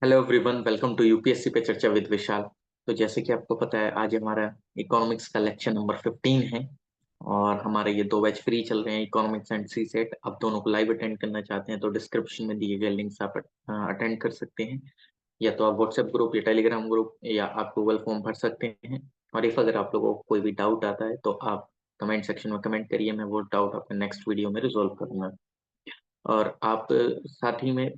Hello everyone, welcome to UPSC पे चर्चा with विशाल। तो जैसे कि आपको पता है, आज हमारा इकोनॉमिक्स का लेक्चर नंबर 15 है और हमारे ये दो बैच फ्री चल रहे हैं, इकोनॉमिक्स एंड सी सेट। आप दोनों को लाइव अटेंड करना चाहते हैं तो डिस्क्रिप्शन में दिए गए लिंक्स आप अटेंड कर सकते हैं। या तो आप व्हाट्सएप ग्रुप या टेलीग्राम ग्रुप या आप गूगल फॉर्म भर सकते हैं। और इफ अगर आप लोगों को कोई भी डाउट आता है तो आप कमेंट सेक्शन में कमेंट करिए, मैं वो डाउट अपने नेक्स्ट वीडियो में रिजोल्व करूंगा। और आप साथ ही में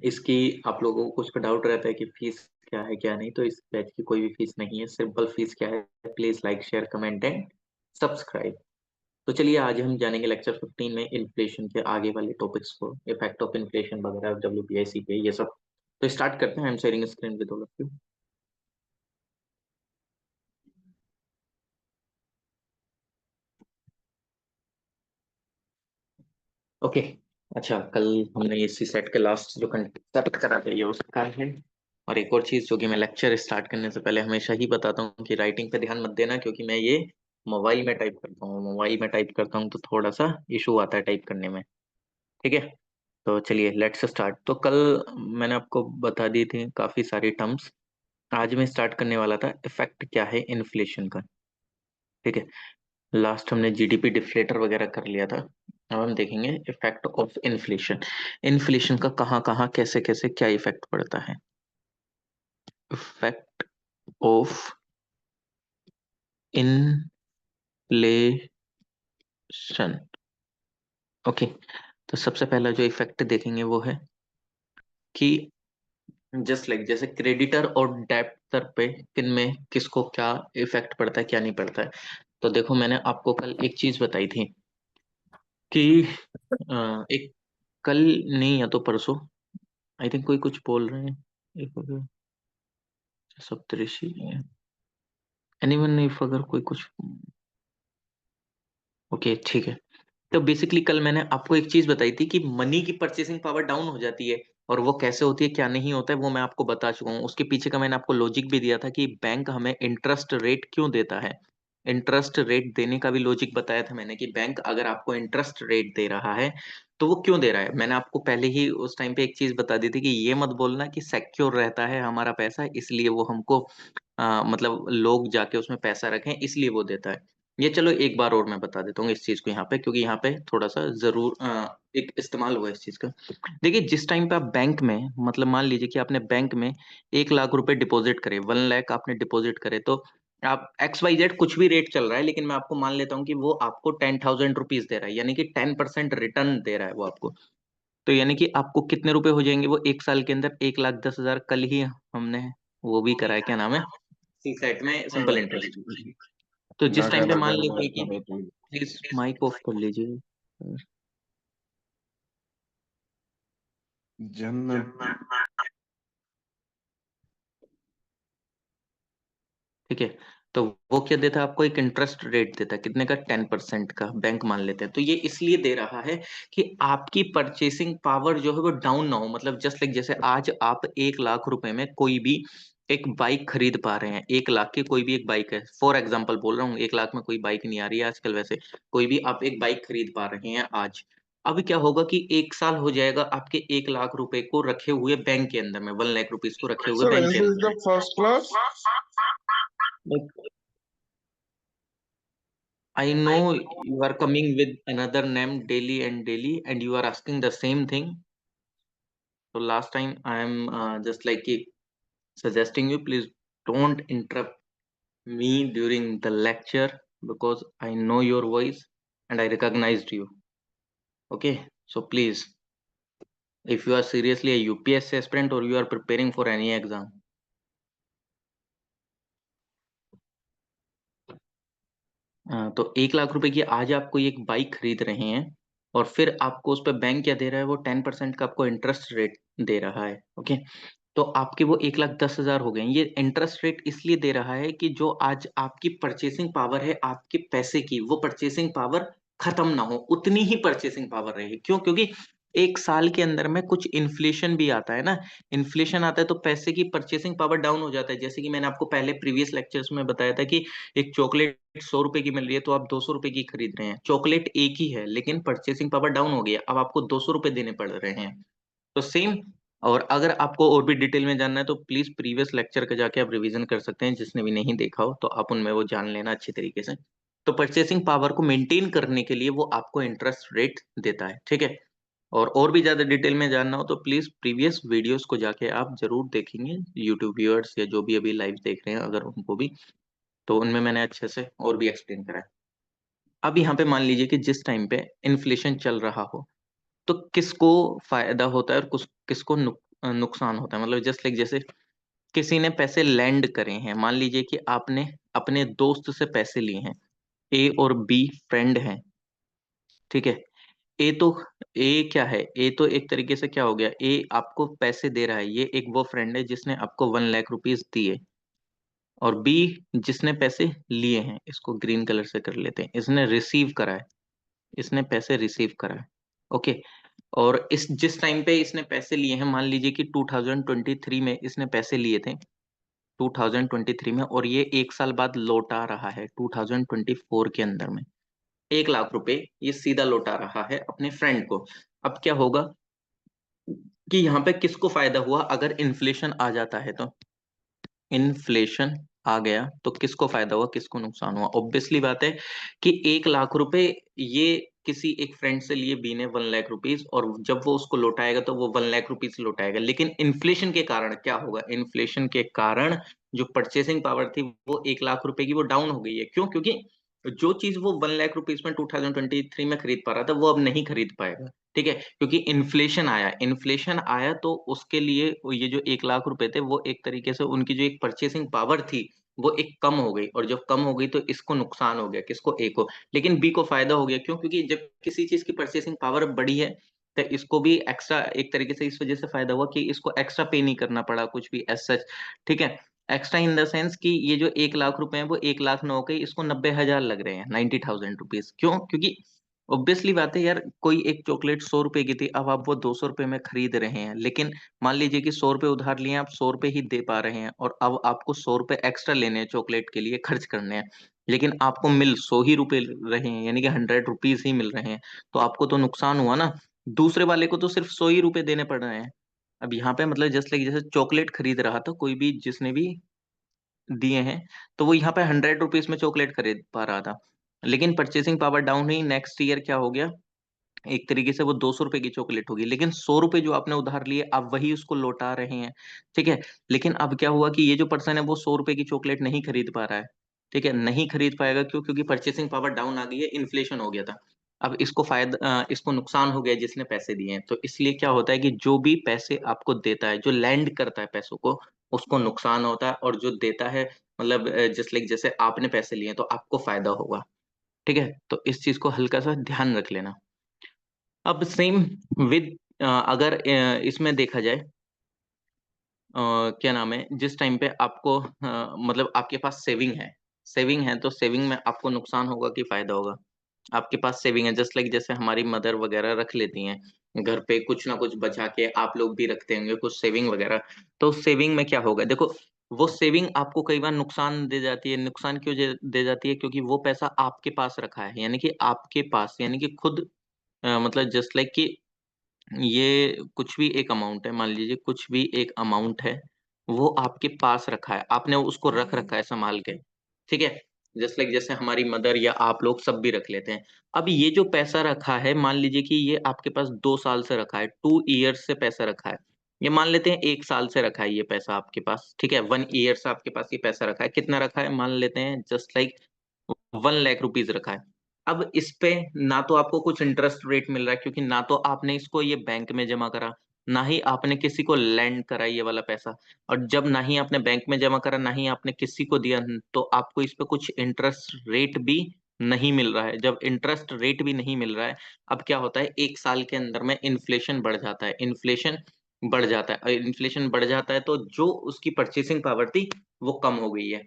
इसकी आप लोगों को कुछ डाउट रहता है कि फीस क्या है क्या नहीं, तो इस बैच की कोई भी फीस नहीं है। सिंपल फीस क्या है, please like share comment and subscribe. तो चलिए आज हम जानेंगे लेक्चर 15 में इन्फ्लेशन के आगे वाले टॉपिक्स को, इफेक्ट ऑफ इन्फ्लेशन वगैरह, डब्ल्यूपीआईसी पे ये सब। तो स्टार्ट करते हैं। I am sharing screen with all of you. Okay. अच्छा, कल हमने इसी सेट के लास्ट जो कंसेप्ट करा था ये उसका है। और एक और चीज जो कि मैं लेक्चर स्टार्ट करने से पहले हमेशा ही बताता हूँ कि राइटिंग पे ध्यान मत देना, क्योंकि मैं ये मोबाइल में टाइप करता हूँ। मोबाइल में टाइप करता हूँ तो थोड़ा सा इशू आता है टाइप करने में। ठीक है। तो चलिए लेट्स स्टार्ट। तो कल मैंने आपको बता दी थी काफी सारी टर्म्स। आज मैं स्टार्ट करने वाला था इफेक्ट क्या है इन्फ्लेशन का। ठीक है। लास्ट हमने जीडीपी डिफ्लेटर वगैरह कर लिया था। अब हम देखेंगे इफेक्ट ऑफ इन्फ्लेशन। इन्फ्लेशन का कहाँ कहाँ कैसे कैसे क्या इफेक्ट पड़ता है। Effect of inflation. ओके। तो सबसे पहला जो इफेक्ट देखेंगे वो है कि जस्ट लाइक जैसे क्रेडिटर और डेब्टर पे किन में किसको क्या इफेक्ट पड़ता है क्या नहीं पड़ता है। तो देखो, मैंने आपको कल एक चीज बताई थी कि एक कल नहीं या तो परसों, आई थिंक कोई कुछ बोल रहे हैं। एक सप्तऋषि, एनीवन, इफ अगर कोई कुछ। ओके ठीक है। तो बेसिकली कल मैंने आपको एक चीज बताई थी कि मनी की परचेसिंग पावर डाउन हो जाती है। और वो कैसे होती है क्या नहीं होता है वो मैं आपको बता चुका हूँ। उसके पीछे का मैंने आपको लॉजिक भी दिया था कि बैंक हमें इंटरेस्ट रेट क्यों देता है। इंटरेस्ट रेट देने का भी लॉजिक बताया था मैंने कि बैंक अगर आपको इंटरेस्ट रेट दे रहा है तो वो क्यों दे रहा है। मैंने आपको पहले ही उस टाइम पे एक चीज बता दी थी कि ये मत बोलना कि सिक्योर रहता है हमारा पैसा इसलिए वो हमको मतलब लोग जाके उसमें पैसा रखें इसलिए वो देता है। ये चलो एक बार और मैं बता देता हूँ इस चीज को यहाँ पे, क्योंकि यहाँ पे थोड़ा सा जरूर एक इस्तेमाल हुआ है इस चीज का। देखिए, जिस टाइम पे आप बैंक में, मतलब मान लीजिए कि आपने बैंक में 1 लाख रुपए डिपॉजिट करे, 1 लाख आपने डिपॉजिट करे, तो आप XYZ कुछ भी रेट चल रहा है, लेकिन मैं आपको मान लेता हूँ कि वो आपको 10,000 रुपीज दे रहा है, यानी कि 10% रिटर्न दे रहा है वो आपको। तो यानी कि आपको कितने रुपए हो जाएंगे वो 1 साल के अंदर? 1,10,000। कल ही हमने वो भी करा है, क्या नाम है, सी सेट में, सिंपल इंटरेस्ट। तो जिस टाइम पे मान लीजिए कि, प्लीज माइक ऑफ कर लीजिए। जन ठीक है। तो वो क्या देता है आपको? एक इंटरेस्ट रेट देता है, कितने का? 10% का बैंक मान लेते हैं। तो ये इसलिए दे रहा है कि आपकी परचेसिंग पावर जो है वो डाउन ना हो। मतलब जस्ट लाइक जैसे आज आप 1 लाख रुपए में कोई भी एक बाइक खरीद पा रहे हैं, 1 लाख की कोई भी एक बाइक है, फॉर एग्जाम्पल बोल रहा हूँ, 1 लाख में कोई बाइक नहीं आ रही है आजकल वैसे। कोई भी आप एक बाइक खरीद पा रहे हैं आज। अब क्या होगा कि 1 साल हो जाएगा आपके 1 लाख रुपए को रखे हुए बैंक के अंदर में, 1 लाख रुपीज को रखे हुए sir, बैंक this के is अंदर the first class. में। I know you are coming with another name daily and daily, and you are asking the same thing. So last time I am just like suggesting you, please don't interrupt me during the lecture because I know your voice and I recognized you. Okay, so please, if you are seriously a UPSC aspirant or you are preparing for any exam, तो 1 लाख रुपए की आज आप कोई एक bike खरीद रहे हैं और फिर आपको उस पर बैंक क्या दे रहा है? वो 10% का आपको इंटरेस्ट रेट दे रहा है। ओके। तो आपके वो 1,10,000 हो गए। ये इंटरेस्ट रेट इसलिए दे रहा है कि जो आज आपकी परचेसिंग पावर है आपके पैसे की, वो परचेसिंग पावर खत्म ना हो, उतनी ही परचेसिंग पावर रहे। क्यों? क्योंकि 1 साल के अंदर में कुछ इन्फ्लेशन भी आता है ना। इन्फ्लेशन आता है तो पैसे की परचेसिंग पावर डाउन हो जाता है। जैसे कि मैंने आपको पहले प्रीवियस लेक्चर्स में बताया था कि एक चॉकलेट 100 रुपए की मिल रही है तो आप 200 रुपए की खरीद रहे हैं। चॉकलेट एक ही है लेकिन परचेसिंग पावर डाउन हो गया, अब आपको 200 रुपए देने पड़ रहे हैं। तो सेम और अगर आपको और भी डिटेल में जानना है तो प्लीज प्रीवियस लेक्चर का जाके आप रिवीजन कर सकते हैं, जिसने भी नहीं देखा हो तो आप उनमें वो जान लेना अच्छी तरीके से। तो परचेसिंग पावर को मेंटेन करने के लिए वो आपको इंटरेस्ट रेट देता है, ठीक है। और भी ज्यादा डिटेल में जानना हो तो प्लीज प्रीवियस वीडियोस को जाके आप जरूर देखेंगे, यूट्यूब व्यूअर्स या जो भी अभी लाइव देख रहे हैं अगर उनको भी, तो उनमें मैंने अच्छे से और भी एक्सप्लेन करा है। अब यहाँ पे मान लीजिए कि जिस टाइम पे इन्फ्लेशन चल रहा हो तो किसको फायदा होता है और किसको नुकसान होता है, मतलब जस्ट लाइक जैसे किसी ने पैसे लैंड करे हैं, मान लीजिए कि आपने अपने दोस्त से पैसे लिए हैं, ए और बी फ्रेंड हैं, ठीक है। ए तो ए क्या है, ए तो एक तरीके से क्या हो गया, ए आपको पैसे दे रहा है, ये एक वो फ्रेंड है जिसने आपको 1 लाख रुपीज दिए। और बी जिसने पैसे लिए हैं, इसको ग्रीन कलर से कर लेते हैं, इसने रिसीव करा है, इसने पैसे रिसीव करा है, ओके। और इस जिस टाइम पे इसने पैसे लिए हैं, मान लीजिए कि 2023 में इसने पैसे लिए थे, 2023 में, और ये 1 साल बाद लौटा रहा है 2024 के अंदर में 1 लाख रुपए ये सीधा लौटा रहा है अपने फ्रेंड को। अब क्या होगा कि यहाँ पे किसको फायदा हुआ, अगर इन्फ्लेशन आ जाता है तो इन्फ्लेशन आ गया तो किसको फायदा हुआ किसको नुकसान हुआ, ऑब्वियसली बात है कि 1 लाख रुपए ये किसी एक फ्रेंड से लिए बी ने 1 लाख रुपीज, और जब वो उसको लौटाएगा तो वो 1 लाख रुपीज लौटाएगा, लेकिन इन्फ्लेशन के कारण क्या होगा, इन्फ्लेशन के कारण जो परचेसिंग पावर थी वो 1 लाख रुपए की वो डाउन हो गई है। क्यों? क्योंकि जो चीज वो 1 लाख रुपीज में 2023 में खरीद पा रहा था वो अब नहीं खरीद पाएगा, ठीक है। क्योंकि इन्फ्लेशन आया तो उसके लिए ये जो 1 लाख रुपए थे वो एक तरीके से उनकी जो एक परचेसिंग पावर थी वो एक कम हो गई, और जब कम हो गई तो इसको नुकसान हो गया, किसको, ए को। लेकिन बी को फायदा हो गया, क्यों? क्योंकि जब किसी चीज की परचेसिंग पावर बढ़ी है तो इसको भी एक्स्ट्रा एक तरीके से इस वजह से फायदा हुआ कि इसको एक्स्ट्रा पे नहीं करना पड़ा कुछ भी एज सच, ठीक है। एक्स्ट्रा इन द सेंस कि ये जो 1 लाख रुपए हैं वो 1 लाख ना होकर इसको 90,000 लग रहे हैं, 90,000 रुपीज। क्यों? क्योंकि ऑब्वियसली बात है यार, कोई एक चॉकलेट 100 रुपए की थी, अब आप वो 200 रुपए में खरीद रहे हैं, लेकिन मान लीजिए कि 100 रुपए उधार लिए हैं, आप 100 रुपए ही दे पा रहे हैं, और अब आपको 100 रुपए एक्स्ट्रा लेने हैं चॉकलेट के लिए, खर्च करने हैं, लेकिन आपको मिल 100 ही रुपए रहे हैं, यानी कि 100 रुपीज ही मिल रहे हैं, तो आपको तो नुकसान हुआ ना। दूसरे वाले को तो सिर्फ 100 ही रुपए देने पड़ रहे हैं। अब यहाँ पे मतलब जस्ट लाइक जैसे चॉकलेट खरीद रहा था कोई भी, जिसने भी दिए हैं, तो वो यहाँ पे 100 रुपीज में चॉकलेट खरीद पा रहा था, लेकिन परचेसिंग पावर डाउन हुई, नेक्स्ट ईयर क्या हो गया, एक तरीके से वो 200 रुपए की चॉकलेट होगी, लेकिन 100 रुपए जो आपने उधार लिए आप वही उसको लौटा रहे हैं, ठीक है। लेकिन अब क्या हुआ कि ये जो पर्सन है वो 100 रुपए की चॉकलेट नहीं खरीद पा रहा है, ठीक है, नहीं खरीद पाएगा। क्यों? क्योंकि परचेसिंग पावर डाउन आ गई है, इन्फ्लेशन हो गया था। अब इसको इसको नुकसान हो गया जिसने पैसे दिए हैं, तो इसलिए क्या होता है कि जो भी पैसे आपको देता है, जो लैंड करता है पैसों को, उसको नुकसान होता है, और जो देता है मतलब जस्ट लाइक जैसे आपने पैसे लिए तो आपको फायदा होगा, ठीक है। तो इस चीज को हल्का सा ध्यान रख लेना। अब सेम विद अगर इसमें देखा जाए, क्या नाम है, जिस टाइम पे आपको मतलब आपके पास सेविंग है तो सेविंग में आपको नुकसान होगा कि फायदा होगा। आपके पास सेविंग है, जस्ट लाइक जैसे हमारी मदर वगैरह रख लेती हैं घर पे कुछ ना कुछ बचा के, आप लोग भी रखते होंगे कुछ सेविंग वगैरह। तो सेविंग में क्या होगा, देखो वो सेविंग आपको कई बार नुकसान दे जाती है। नुकसान क्यों दे जाती है? क्योंकि वो पैसा आपके पास रखा है, यानी कि आपके पास, यानी कि खुद मतलब जस्ट लाइक कि ये कुछ भी एक अमाउंट है, मान लीजिए कुछ भी एक अमाउंट है, वो आपके पास रखा है, आपने उसको रख रखा है संभाल के, ठीक है। जस्ट लाइक जैसे हमारी मदर या आप लोग सब भी रख लेते हैं। अब ये जो पैसा रखा है, मान लीजिए कि ये आपके पास 2 साल से रखा है, 2 ईयर्स से पैसा रखा है, ये मान लेते हैं 1 साल से रखा है ये पैसा आपके पास, ठीक है, 1 ईयर से आपके पास ये पैसा रखा है, कितना रखा है मान लेते हैं जस्ट लाइक 1 लाख रुपीज रखा है। अब इस पे ना तो आपको कुछ इंटरेस्ट रेट मिल रहा है, क्योंकि ना तो आपने इसको ये बैंक में जमा करा, ना ही आपने किसी को लैंड करा ये वाला पैसा, और जब ना ही आपने बैंक में जमा करा ना ही आपने किसी को दिया, तो आपको इस पे कुछ इंटरेस्ट रेट भी नहीं मिल रहा है। जब इंटरेस्ट रेट भी नहीं मिल रहा है, अब क्या होता है, 1 साल के अंदर में इन्फ्लेशन बढ़ जाता है, इन्फ्लेशन बढ़ जाता है, और इन्फ्लेशन बढ़ जाता है तो जो उसकी परचेसिंग पावर थी वो कम हो गई है,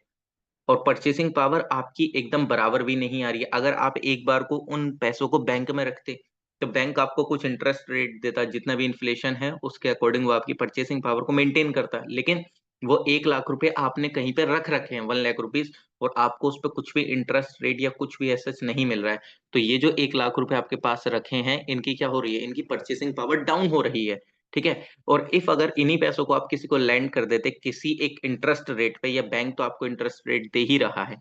और परचेसिंग पावर आपकी एकदम बराबर भी नहीं आ रही है। अगर आप एक बार को उन पैसों को बैंक में रखते तो बैंक आपको कुछ इंटरेस्ट रेट देता, जितना भी इन्फ्लेशन है उसके अकॉर्डिंग वो आपकी परचेसिंग पावर को मेंटेन करता है। लेकिन वो 1 लाख रुपए आपने कहीं पे रख रखे हैं, 1 लाख रुपीज, और आपको उस पर कुछ भी इंटरेस्ट रेट या कुछ भी ऐसा नहीं मिल रहा है। तो ये जो 1 लाख रुपए आपके पास रखे हैं, इनकी क्या हो रही है, इनकी परचेसिंग पावर डाउन हो रही है। ठीक है। और इफ अगर इन्हीं पैसों को आप किसी को लैंड कर देते किसी एक इंटरेस्ट रेट पे, या बैंक तो आपको इंटरेस्ट रेट दे ही रहा है,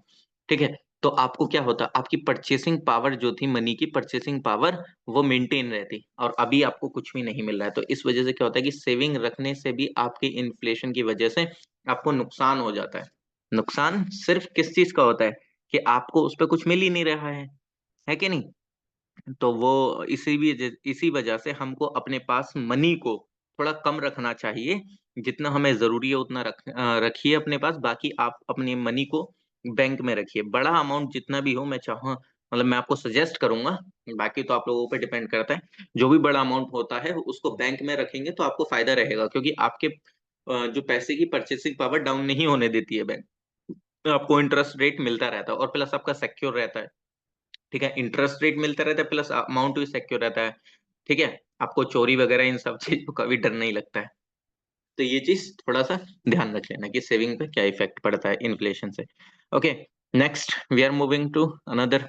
ठीक है, तो आपको क्या होता, आपकी परचेसिंग पावर जो थी, मनी की परचेसिंग पावर, वो मेंटेन रहती। और अभी आपको कुछ भी नहीं मिल रहा है, तो इस वजह से क्या होता है कि सेविंग रखने से भी आपकी इन्फ्लेशन की वजह से आपको नुकसान हो जाता है। नुकसान सिर्फ किस चीज का होता है, कि आपको उस पर कुछ मिल ही नहीं रहा है कि नहीं। तो वो इसी वजह से हमको अपने पास मनी को थोड़ा कम रखना चाहिए। जितना हमें जरूरी है उतना रखिए अपने पास, बाकी आप अपने मनी को बैंक में रखिए। बड़ा अमाउंट जितना भी हो, मैं चाहूँ मतलब मैं आपको सजेस्ट करूंगा, बाकी तो आप लोगों पे डिपेंड करता है। जो भी बड़ा अमाउंट होता है उसको बैंक में रखेंगे तो आपको फायदा रहेगा, क्योंकि आपके जो पैसे की परचेसिंग पावर डाउन नहीं होने देती है बैंक। तो आपको इंटरेस्ट रेट मिलता रहता है, और प्लस आपका सिक्योर रहता है। ठीक है, इंटरेस्ट रेट मिलता रहता है, प्लस अमाउंट भी सिक्योर रहता है। ठीक है, आपको चोरी वगैरह इन सब चीजों का भी डर नहीं लगता है। तो ये चीज थोड़ा सा ध्यान रख लेना कि सेविंग पे क्या इफेक्ट पड़ता है इन्फ्लेशन से। Okay, next we are moving to another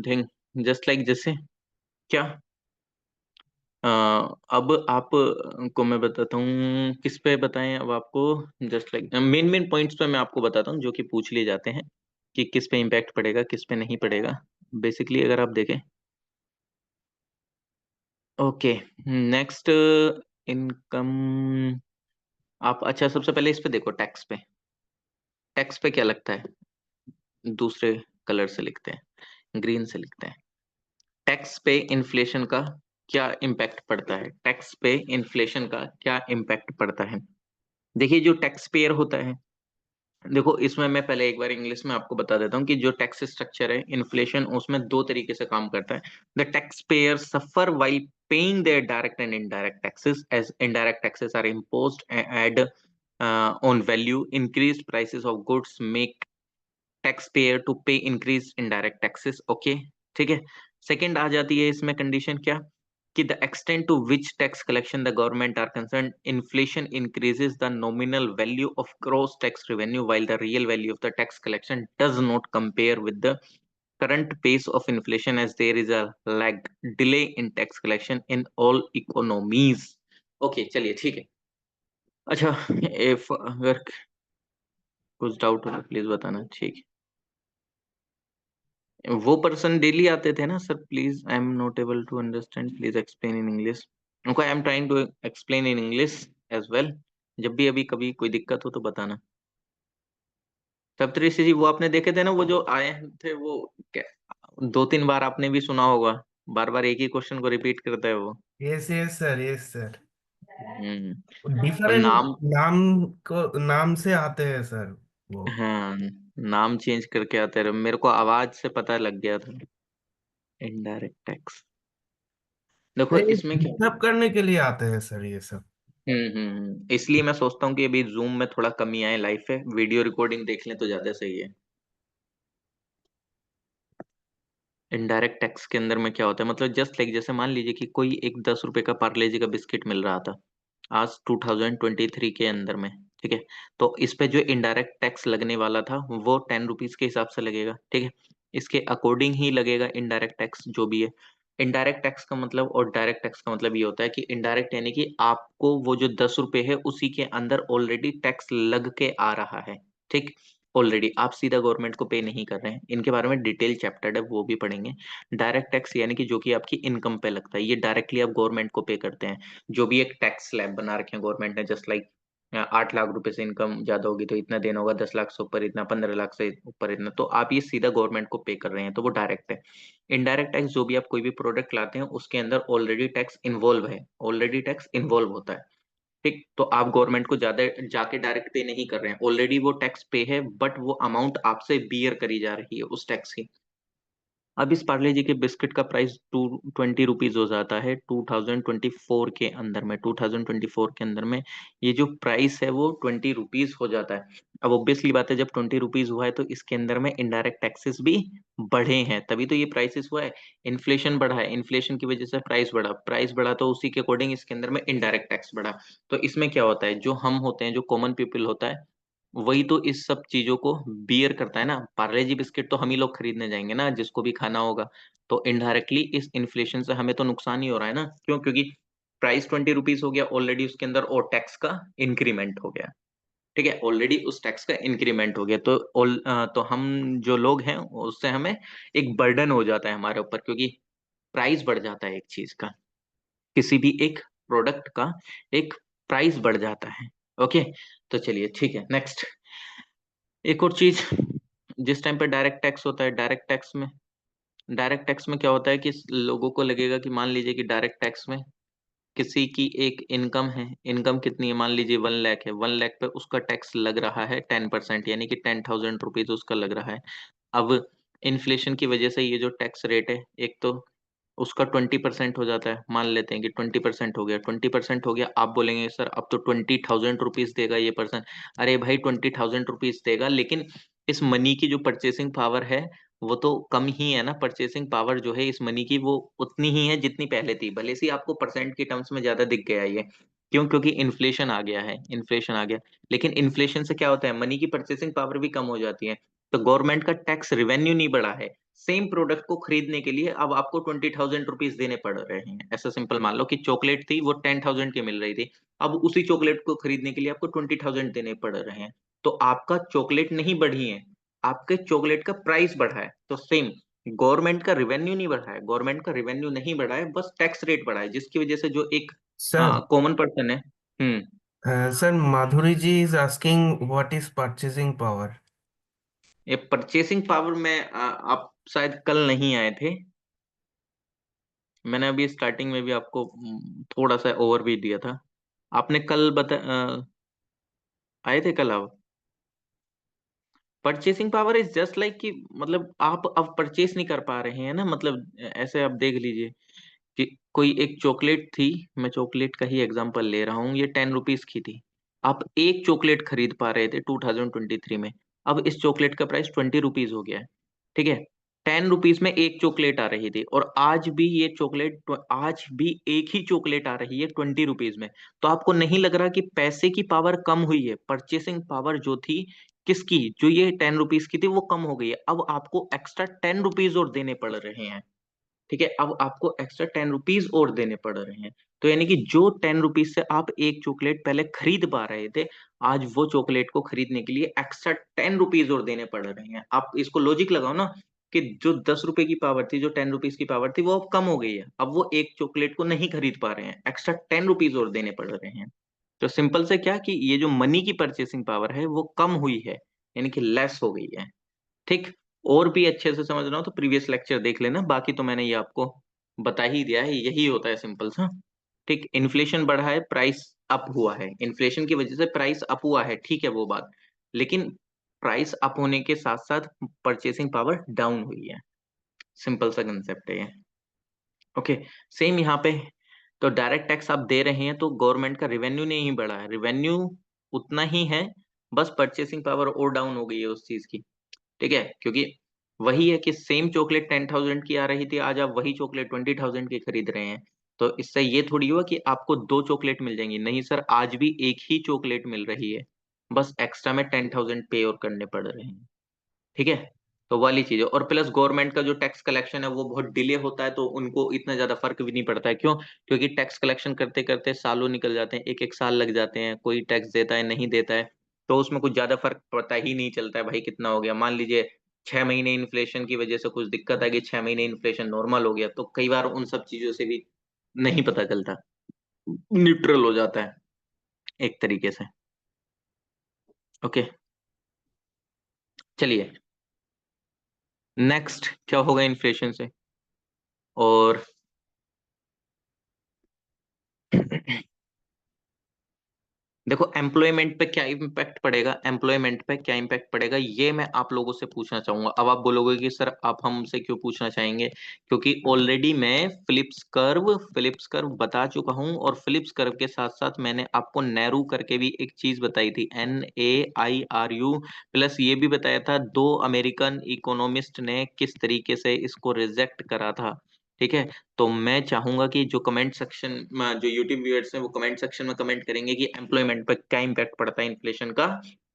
thing, just like जैसे क्या, अ, अब आप को मैं बताता हूँ किस पे बताएं अब आपको। Just like main main points पे मैं आपको बताता हूँ जो कि पूछ लिए जाते हैं, कि किस पे इम्पैक्ट पड़ेगा किस पे नहीं पड़ेगा। बेसिकली अगर आप देखें, ओके, नेक्स्ट, इनकम। आप अच्छा सबसे पहले इस पे देखो, टैक्स पे। टैक्स पे क्या लगता है, दूसरे कलर से लिखते हैं, ग्रीन से लिखते हैं। टैक्स पे इन्फ्लेशन का क्या इम्पैक्ट पड़ता है, टैक्स पे इन्फ्लेशन का क्या इम्पैक्ट पड़ता है। देखिए, जो टैक्स पेयर होता है, देखो इसमें मैं पहले एक बार इंग्लिश में आपको बता देता हूँ कि जो टैक्स स्ट्रक्चर है इन्फ्लेशन, उसमें दो तरीके से काम करता है। The tax payer suffer while paying their direct and indirect taxes, as indirect taxes are imposed add on value, increased prices of goods make tax payer to pay increase indirect taxes. Okay, ठीक है। Second आ जाती है इसमें condition क्या, कि the extent to which tax collection the government are concern, inflation increases the nominal value of gross tax revenue while the real value of the tax collection does not compare with the current pace of inflation, as there is a lag delay in tax collection in all economies। Okay, चलिए ठीक है। अच्छा, if अगर कुछ doubt हो तो please बताना, ठीक है। वो पर्सन डेली आते थे ना sir, please I am not able to understand, please explain in English. Okay, I am trying to explain in English as well. जब भी अभी कभी कोई दिक्कत हो तो बताना। सप्तऋषि जी, वो आपने देखे थे ना, वो जो आए थे वो, क्या, दो तीन बार आपने भी सुना होगा, बार बार एक ही क्वेश्चन को रिपीट करता है वो। Yes yes sir, yes sir. Hmm. और डिफरेंट नाम, नाम को नाम से आते हैं सर वो। हाँ, नाम चेंज करके आते रहे, मेरे को आवाज से पता लग गया था। इनडायरेक्ट टैक्स, देखो ये इसमें क्या, डिस्टर्ब करने के लिए आते हैं सर ये सब। इसलिए मैं सोचता हूँ कि अभी जूम में थोड़ा कमी आए, लाइफ है, वीडियो रिकॉर्डिंग देख लें तो ज्यादा सही है। इनडायरेक्ट टैक्स के अंदर में क्या होता है, मतलब जस्ट लाइक जैसे मान लीजिए कि कोई एक 10 रुपए का पार्ले जी का बिस्किट मिल रहा था आज 2023 के अंदर में, ठीक है। तो इस पे जो इनडायरेक्ट टैक्स लगने वाला था वो 10 रुपीज के हिसाब से लगेगा, ठीक है। इसके अकॉर्डिंग ही लगेगा इनडायरेक्ट टैक्स जो भी है। इनडायरेक्ट टैक्स का मतलब और डायरेक्ट टैक्स का मतलब ये होता है कि इनडायरेक्ट यानी कि आपको वो जो 10 रुपए है उसी के अंदर ऑलरेडी टैक्स लग के आ रहा है, ठीक। ऑलरेडी आप सीधा गवर्नमेंट को पे नहीं कर रहे हैं, इनके बारे में डिटेल चैप्टर है वो भी पढ़ेंगे। डायरेक्ट टैक्स यानी कि जो कि आपकी इनकम पे लगता है, ये डायरेक्टली आप गवर्नमेंट को पे करते हैं। जो भी एक टैक्स स्लैब बना रखे हैं गवर्नमेंट ने, जस्ट लाइक 8 लाख रुपए से इनकम ज्यादा होगी तो इतना देना होगा, 10 लाख से ऊपर इतना, 15 लाख से ऊपर इतना, तो आप ये सीधा गवर्नमेंट को पे कर रहे हैं, तो वो डायरेक्ट है। इनडायरेक्ट टैक्स, जो भी आप कोई भी प्रोडक्ट लाते हैं उसके अंदर ऑलरेडी टैक्स इन्वॉल्व है, ऑलरेडी टैक्स इन्वॉल्व होता है, ठीक। तो आप गवर्नमेंट को ज्यादा जाके डायरेक्ट पे नहीं कर रहे हैं, ऑलरेडी वो टैक्स पे है, बट वो अमाउंट आपसे बियर करी जा रही है उस टैक्स की। अब इस पार्ले जी के बिस्किट का प्राइस 220 रुपीज हो जाता है 2024 के अंदर में, 2024 के अंदर में ये जो प्राइस है वो 20 रुपीज हो जाता है। अब ऑब्वियसली बात है, जब 20 रुपीज हुआ है तो इसके अंदर में इनडायरेक्ट टैक्सेस भी बढ़े हैं, तभी तो ये प्राइसेस हुआ है। इन्फ्लेशन बढ़ा है, इन्फ्लेशन की वजह से प्राइस बढ़ा, प्राइस बढ़ा तो उसी के अकॉर्डिंग इसके अंदर में इनडायरेक्ट टैक्स बढ़ा। तो इसमें क्या होता है, जो हम होते हैं, जो कॉमन पीपल होता है, वही तो इस सब चीजों को बियर करता है ना। पार्ले जी बिस्किट तो हम ही लोग खरीदने जाएंगे ना, जिसको भी खाना होगा। तो इनडायरेक्टली इस इन्फ्लेशन से हमें तो नुकसान ही हो रहा है ना, क्यों, क्योंकि प्राइस 20 रुपीज हो गया ऑलरेडी उसके अंदर, और टैक्स का इंक्रीमेंट हो गया। ठीक है, ऑलरेडी उस टैक्स का इंक्रीमेंट हो गया, तो तो हम जो लोग हैं उससे हमें एक बर्डन हो जाता है हमारे ऊपर, क्योंकि प्राइस बढ़ जाता है एक चीज का, किसी भी एक प्रोडक्ट का एक प्राइस बढ़ जाता है। ओके, तो चलिए ठीक है, नेक्स्ट। एक और चीज, जिस टाइम पे डायरेक्ट टैक्स होता है, डायरेक्ट टैक्स में क्या होता है कि लोगों को लगेगा कि मान लीजिए कि डायरेक्ट टैक्स में किसी की एक इनकम है, इनकम कितनी है, मान लीजिए 1 लाख है, 1 लाख पे उसका टैक्स लग रहा है 10%, यानी कि 10,000 रुपीज उसका लग रहा है। अब इन्फ्लेशन की वजह से ये जो टैक्स रेट है, एक तो उसका 20% हो जाता है, मान लेते हैं कि 20% हो गया, 20% हो गया, आप बोलेंगे सर अब तो 20,000 रुपीज देगा ये पर्सन। अरे भाई 20,000 रुपीज देगा, लेकिन इस मनी की जो परचेसिंग पावर है वो तो कम ही है ना। परचेसिंग पावर जो है इस मनी की वो उतनी ही है जितनी पहले थी, भले से आपको परसेंट के टर्म्स में ज्यादा दिख गया ये। क्यों? क्योंकि इन्फ्लेशन आ गया है, इन्फ्लेशन आ गया। लेकिन इन्फ्लेशन से क्या होता है, मनी की परचेसिंग पावर भी कम हो जाती है, तो गवर्नमेंट का टैक्स रिवेन्यू नहीं बढ़ा है। सेम प्रोडक्ट को खरीदने के लिए अब आपको 20,000 रुपीज देने पड़ रहे हैं। ऐसा सिंपल मान लो कि चॉकलेट थी वो 10,000 की मिल रही थी, अब उसी चॉकलेट को खरीदने के लिए आपको 20,000 देने पड़ रहे हैं। तो आपका चॉकलेट नहीं बढ़ी है, आपके चॉकलेट का प्राइस बढ़ा है। तो सेम, गवर्नमेंट का रिवेन्यू नहीं बढ़ा है, गवर्नमेंट का रिवेन्यू नहीं बढ़ा है, बस टैक्स रेट बढ़ा है, जिसकी वजह से जो एक सर, कॉमन पर्सन है। Hmm. Sir Madhuri ji is asking what is purchasing power. ये परचेसिंग पावर में आप शायद कल नहीं आए थे, मैंने अभी स्टार्टिंग में भी आपको थोड़ा सा ओवरव्यू दिया था। आपने कल आए थे कल आप? Purchasing power is just like कि मतलब आप अब परचेस नहीं कर पा रहे हैं ना, मतलब ऐसे आप देख लीजिए कि कोई एक चॉकलेट थी, मैं चॉकलेट का ही एग्जांपल ले रहा हूँ, ये 10 रुपीज की थी। आप एक चॉकलेट खरीद पा रहे थे 2023 में, अब इस चॉकलेट का प्राइस 20 रुपीज हो गया है। ठीक है, 10 रुपीज में एक चॉकलेट आ रही थी, और आज भी ये चॉकलेट, आज भी एक ही चॉकलेट आ रही है 20 रुपीज में। तो आपको नहीं लग रहा कि पैसे की पावर कम हुई है? परचेसिंग पावर जो थी किसकी, जो ये 10 रुपीज की थी, वो कम हो गई है, अब आपको एक्स्ट्रा 10 रुपीज और देने पड़ रहे हैं। ठीक है, अब आपको एक्स्ट्रा 10 रुपीज और देने पड़ रहे हैं। तो यानी कि जो 10 रुपीज से आप एक चॉकलेट पहले खरीद पा रहे थे, आज वो चॉकलेट को खरीदने के लिए एक्स्ट्रा 10 रुपीज और देने पड़ रहे हैं। आप इसको लॉजिक लगाओ ना, कि जो 10 रुपए की पावर थी, जो 10 रुपीज की पावर थी, वो अब कम हो गई है, अब वो एक चॉकलेट को नहीं खरीद पा रहे हैं, एक्स्ट्रा 10 रुपीज और देने पड़ रहे हैं। तो सिंपल से क्या कि ये जो मनी की परचेसिंग पावर है वो कम हुई है, यानी कि लेस हो गई है। ठीक, और भी अच्छे से समझना हो तो प्रीवियस लेक्चर देख लेना, बाकी तो मैंने ये आपको बता ही दिया है, यही होता है सिंपल सा। ठीक, इन्फ्लेशन बढ़ा है, प्राइस अप हुआ है, इन्फ्लेशन की वजह से प्राइस अप हुआ है, ठीक है वो बात, लेकिन प्राइस अप होने के साथ साथ परचेसिंग पावर डाउन हुई है। सिंपल सा कंसेप्ट है ये। ओके, सेम यहाँ पे, तो डायरेक्ट टैक्स आप दे रहे हैं तो गवर्नमेंट का रेवेन्यू नहीं बढ़ा है, रेवेन्यू उतना ही है, बस परचेसिंग पावर और डाउन हो गई है उस चीज की। ठीक है, क्योंकि वही है कि सेम चॉकलेट 10,000 की आ रही थी, आज आप वही चॉकलेट 20,000 की खरीद रहे हैं। तो इससे ये थोड़ी हुआ कि आपको दो चॉकलेट मिल जाएंगी, नहीं सर, आज भी एक ही चॉकलेट मिल रही है, बस एक्स्ट्रा में 10,000 पे और करने पड़ रहे हैं। ठीक है, तो वाली चीज है, और प्लस गवर्नमेंट का जो टैक्स कलेक्शन है वो बहुत डिले होता है, तो उनको इतना ज्यादा फर्क भी नहीं पड़ता है। क्यों? क्योंकि टैक्स कलेक्शन करते करते सालों निकल जाते हैं, एक एक साल लग जाते हैं, कोई टैक्स देता है नहीं देता है, तो उसमें कुछ ज्यादा फर्क पड़ता ही नहीं चलता है भाई कितना हो गया। मान लीजिए 6 महीने इन्फ्लेशन की वजह से कुछ दिक्कत आ गई, 6 महीने इन्फ्लेशन नॉर्मल हो गया, तो कई बार उन सब चीजों से भी नहीं पता चलता, न्यूट्रल हो जाता है एक तरीके से। ओके, चलिए, नेक्स्ट क्या होगा इन्फ्लेशन से? और देखो, एम्प्लॉयमेंट पे क्या इम्पैक्ट पड़ेगा, एम्प्लॉयमेंट पे क्या इम्पैक्ट पड़ेगा, ये मैं आप लोगों से पूछना चाहूंगा। अब आप बोलोगे कि सर आप हमसे क्यों पूछना चाहेंगे, क्योंकि ऑलरेडी मैं फिलिप्स कर्व बता चुका हूं, और फिलिप्स कर्व के साथ साथ मैंने आपको नेहरू करके भी एक चीज बताई थी, NAIRU, प्लस ये भी बताया था दो अमेरिकन इकोनॉमिस्ट ने किस तरीके से इसको रिजेक्ट करा था। ठीक है, तो मैं चाहूंगा कि जो कमेंट सेक्शन में, जो यूट्यूब व्यूअर्स हैं वो कमेंट सेक्शन में कमेंट करेंगे कि एम्प्लॉयमेंट पर क्या इम्पैक्ट पड़ता है इन्फ्लेशन का,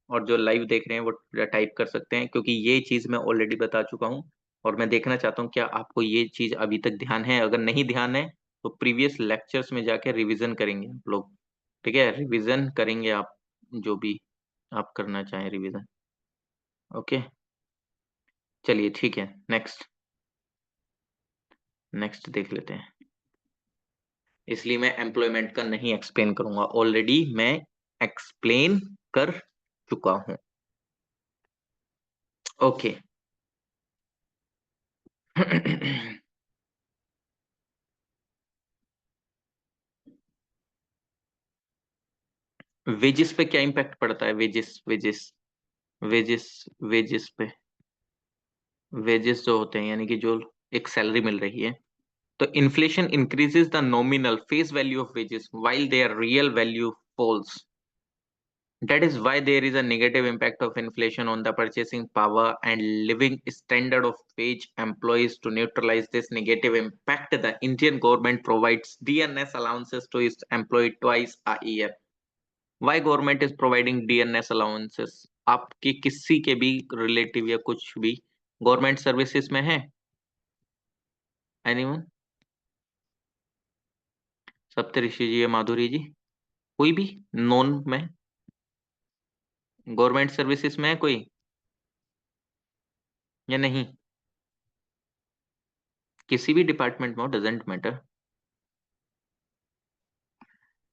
और जो लाइव देख रहे हैं वो टाइप कर सकते हैं, क्योंकि ये चीज मैं ऑलरेडी बता चुका हूँ, और मैं देखना चाहता हूँ क्या आपको ये चीज अभी तक ध्यान है, अगर नहीं ध्यान है तो प्रीवियस लेक्चर्स में जाके रिवीजन करेंगे आप लोग, ठीक है, रिवीजन करेंगे आप, जो भी आप करना चाहें रिवीजन। ओके, चलिए ठीक है, नेक्स्ट नेक्स्ट देख लेते हैं। इसलिए मैं एम्प्लॉयमेंट का नहीं एक्सप्लेन करूंगा, ऑलरेडी मैं एक्सप्लेन कर चुका हूं। ओके। वेजिस पे क्या इम्पैक्ट पड़ता है? वेजिस वेजिस वेजिस वेजिस पे, वेजेस जो होते हैं यानी कि जो एक सैलरी मिल रही है, तो inflation increases the nominal face value of wages while their real value falls. That is why there is a negative impact of inflation on the purchasing power and living standard of wage employees. To neutralize this negative impact, the Indian government provides DNS allowances to its employee twice a year. Why government is providing DNS allowances? आपके किसी के भी relative या कुछ भी government services में है? Anyone? सप्तऋषि जी या माधुरी जी, कोई भी नॉन में गवर्नमेंट सर्विसेज में है कोई या नहीं? किसी भी डिपार्टमेंट में हो, doesn't matter.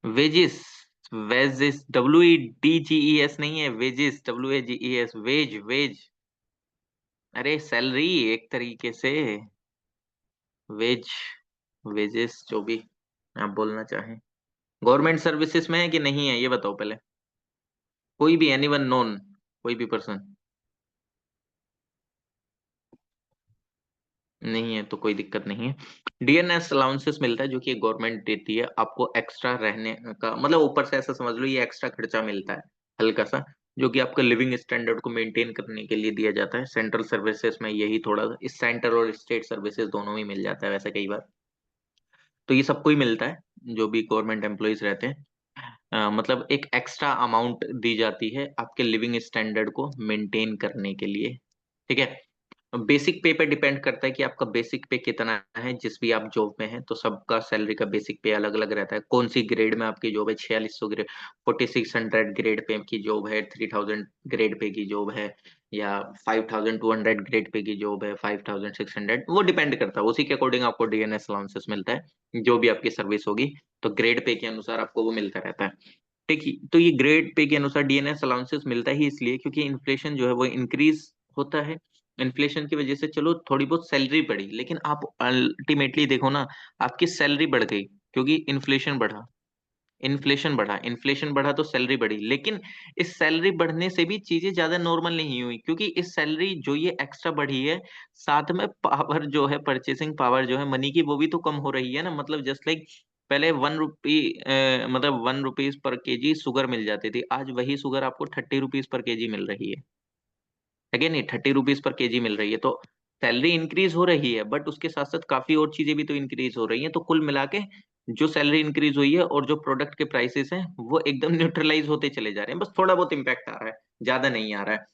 Wages, wages WEDGES नहीं है, वेजिस WAGES, वेज वेज, अरे सैलरी एक तरीके से, वेज, वेजेस जो भी आप बोलना चाहें। गवर्नमेंट सर्विसेज में है कि नहीं है ये बताओ पहले, कोई भी, एनीवन नोन, कोई भी पर्सन नहीं है तो कोई दिक्कत नहीं है। डीएनएस अलाउंसेस मिलता है जो कि गवर्नमेंट देती है आपको, एक्स्ट्रा रहने का मतलब ऊपर से ऐसा समझ लो ये एक्स्ट्रा खर्चा मिलता है हल्का सा, जो कि आपका लिविंग स्टैंडर्ड को मेंटेन करने के लिए दिया जाता है। सेंट्रल सर्विसेज में यही थोड़ा, इस सेंट्रल और स्टेट सर्विसेज दोनों में मिल जाता है वैसे कई बार, तो ये सबको ही मिलता है जो भी गवर्नमेंट एम्प्लॉयज रहते हैं। मतलब एक एक्स्ट्रा अमाउंट दी जाती है आपके लिविंग स्टैंडर्ड को मेंटेन करने के लिए, ठीक है। बेसिक पे पे डिपेंड करता है कि आपका बेसिक पे कितना है, जिस भी आप जॉब में हैं तो सबका सैलरी का बेसिक पे अलग अलग रहता है। कौन सी ग्रेड में आपकी जॉब है, 4600 ग्रेड, 4600 ग्रेड पे की जॉब है, 3000 ग्रेड पे की जॉब है, या 5200 ग्रेड पे की जॉब है, 5600, वो डिपेंड करता है, उसी के अकॉर्डिंग आपको डीएनएस अलाउंसेस मिलता है जो भी आपकी सर्विस होगी, तो ग्रेड पे के अनुसार आपको वो मिलता रहता है। ठीक है, तो ये ग्रेड पे के अनुसार डीएनएस अलाउंसेस मिलता ही इसलिए क्योंकि इन्फ्लेशन जो है वो इंक्रीज होता है। इन्फ्लेशन की वजह से चलो थोड़ी बहुत सैलरी बढ़ी, लेकिन आप अल्टीमेटली देखो ना, आपकी सैलरी बढ़ गई क्योंकि इन्फ्लेशन बढ़ा, इन्फ्लेशन बढ़ा तो सैलरी बढ़ी, लेकिन इस सैलरी बढ़ने से भी चीजें ज्यादा नॉर्मल नहीं हुई क्योंकि इस सैलरी जो ये एक्स्ट्रा बढ़ी है, साथ में पावर जो है, परचेसिंग पावर जो है मनी की, वो भी तो कम हो रही है ना। मतलब जस्ट लाइक पहले 1 रुपी, मतलब 1 rupees per KG sugar mill जाती थी, आज वही शुगर आपको 30 रुपीज पर केजी मिल रही है कि नहीं, 30 रुपीज पर केजी मिल रही है। तो सैलरी इंक्रीज हो रही है बट उसके साथ साथ काफी और चीजें भी तो इंक्रीज हो रही हैं, तो कुल मिला के जो सैलरी इंक्रीज हुई है और जो प्रोडक्ट के प्राइसेस हैं वो एकदम न्यूट्रलाइज होते चले जा रहे हैं, बस थोड़ा बहुत इंपैक्ट आ रहा है, ज्यादा नहीं आ रहा है,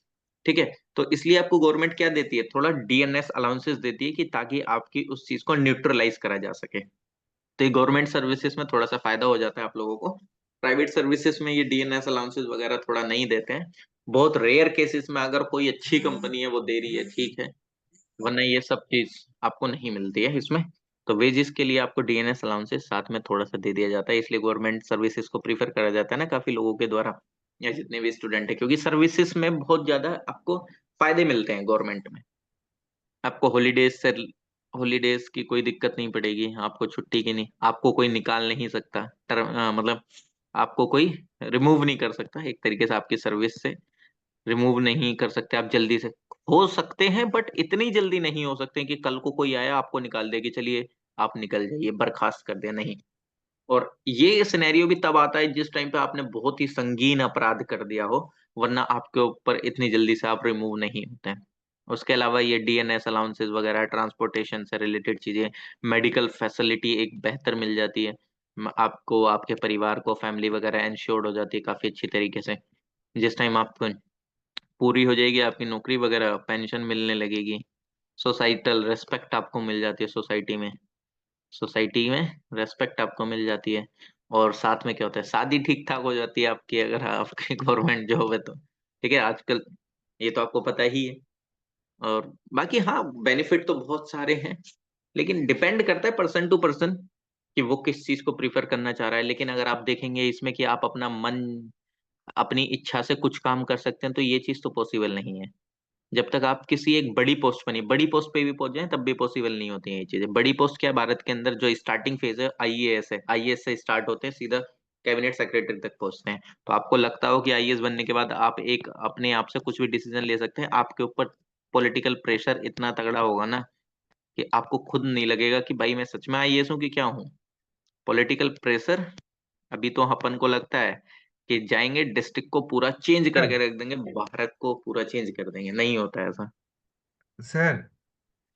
ठीक है। तो इसलिए आपको गवर्नमेंट क्या देती है, थोड़ा डीएनएस अलाउंसेस देती है कि ताकि आपकी उस चीज को न्यूट्रलाइज करा जा सके। तो ये गवर्नमेंट सर्विसेज में थोड़ा सा फायदा हो जाता है आप लोगों को, प्राइवेट सर्विसेज में ये डीएनएस अलाउंसेस वगैरह थोड़ा नहीं देते हैं। बहुत रेयर केसेस में अगर कोई अच्छी कंपनी है वो दे रही है, ठीक है, वरना ये सब चीज आपको नहीं मिलती है इसमें। तो वेजेस के लिए आपको डीएनएस अलाउंसेस साथ में थोड़ा सा दे दिया जाता है, इसलिए गवर्नमेंट सर्विसेज को प्रीफर करा जाता है ना काफी लोगों के द्वारा, या जितने भी स्टूडेंट है, क्योंकि सर्विसेज में बहुत ज्यादा आपको फायदे मिलते हैं गवर्नमेंट में। आपको हॉलीडेज से, हॉलीडेज की कोई दिक्कत नहीं पड़ेगी, आपको छुट्टी की नहीं, आपको कोई निकाल नहीं सकता, मतलब आपको कोई रिमूव नहीं कर सकता एक तरीके से, आपकी सर्विस से रिमूव नहीं कर सकते आप जल्दी से। हो सकते हैं बट इतनी जल्दी नहीं हो सकते कि कल को कोई आया आपको निकाल दे कि चलिए आप निकल जाइए, बर्खास्त कर दिया, नहीं। और ये सिनेरियो भी तब आता है जिस टाइम पे आपने बहुत ही संगीन अपराध कर दिया हो, वरना आपके ऊपर इतनी जल्दी से आप रिमूव नहीं होते हैं। उसके अलावा ये डीएनएस अलाउंसेस वगैरह, ट्रांसपोर्टेशन से रिलेटेड चीजें, मेडिकल फैसिलिटी एक बेहतर मिल जाती है, आपको आपके परिवार को, फैमिली वगैरह इंश्योर्ड हो जाती है काफी अच्छी तरीके से। जिस टाइम आपको पूरी हो जाएगी आपकी नौकरी वगैरह, पेंशन मिलने लगेगी, सोसाइटल रेस्पेक्ट आपको मिल जाती है सोसाइटी में, सोसाइटी में रेस्पेक्ट आपको मिल जाती है, और साथ में क्या होता है, शादी ठीक ठाक हो जाती है आपकी, अगर आपकी गवर्नमेंट जॉब है तो। ठीक है, आजकल ये तो आपको पता ही है। और बाकी हाँ, बेनिफिट तो बहुत सारे हैं, लेकिन डिपेंड करता है पर्सन टू पर्सन कि वो किस चीज को प्रीफर करना चाह रहा है। लेकिन अगर आप देखेंगे इसमें कि आप अपना मन, अपनी इच्छा से कुछ काम कर सकते हैं, तो ये चीज तो पॉसिबल नहीं है। जब तक आप किसी एक बड़ी पोस्ट पे भी पहुंच जाए, तब भी पॉसिबल नहीं होती है ये चीजें। बड़ी पोस्ट क्या है, भारत के अंदर जो स्टार्टिंग फेज है आईएएस है, आईएएस से स्टार्ट होते हैं, सीधा कैबिनेट सेक्रेटरी तक पहुंचते हैं। तो आपको लगता हो कि आईएएस बनने के बाद आप एक अपने आप से कुछ भी डिसीजन ले सकते हैं, आपके ऊपर पॉलिटिकल प्रेशर इतना तगड़ा होगा ना कि आपको खुद नहीं लगेगा कि भाई मैं सच में आईएएस हूँ कि क्या हूँ। पॉलिटिकल प्रेशर, अभी तो अपन को लगता है कि जाएंगे डिस्ट्रिक्ट को पूरा चेंज सर, करके रख देंगे, भारत को पूरा चेंज कर देंगे, नहीं होता है ऐसा। सर,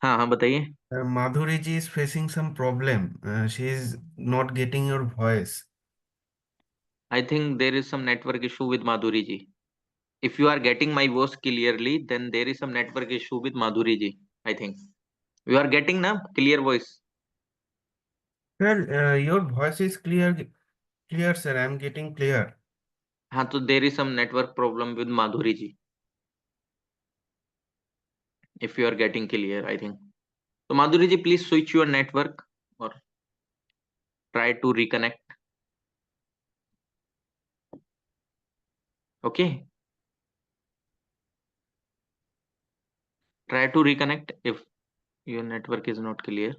हाँ हाँ, बताइए। Madhuri ji is facing some problem. She is not getting your voice. I think there is some network issue with Madhuri ji. If you are getting my voice clearly, then there is some network issue with Madhuri ji, I think. You are getting na clear voice. Sir, your voice is clear, sir. I'm getting clear. हाँ, तो there is some network problem with Madhuri ji. If you are getting clear, I think. So Madhuri ji, please switch your network or try to reconnect. Okay, try to reconnect if your network is not clear.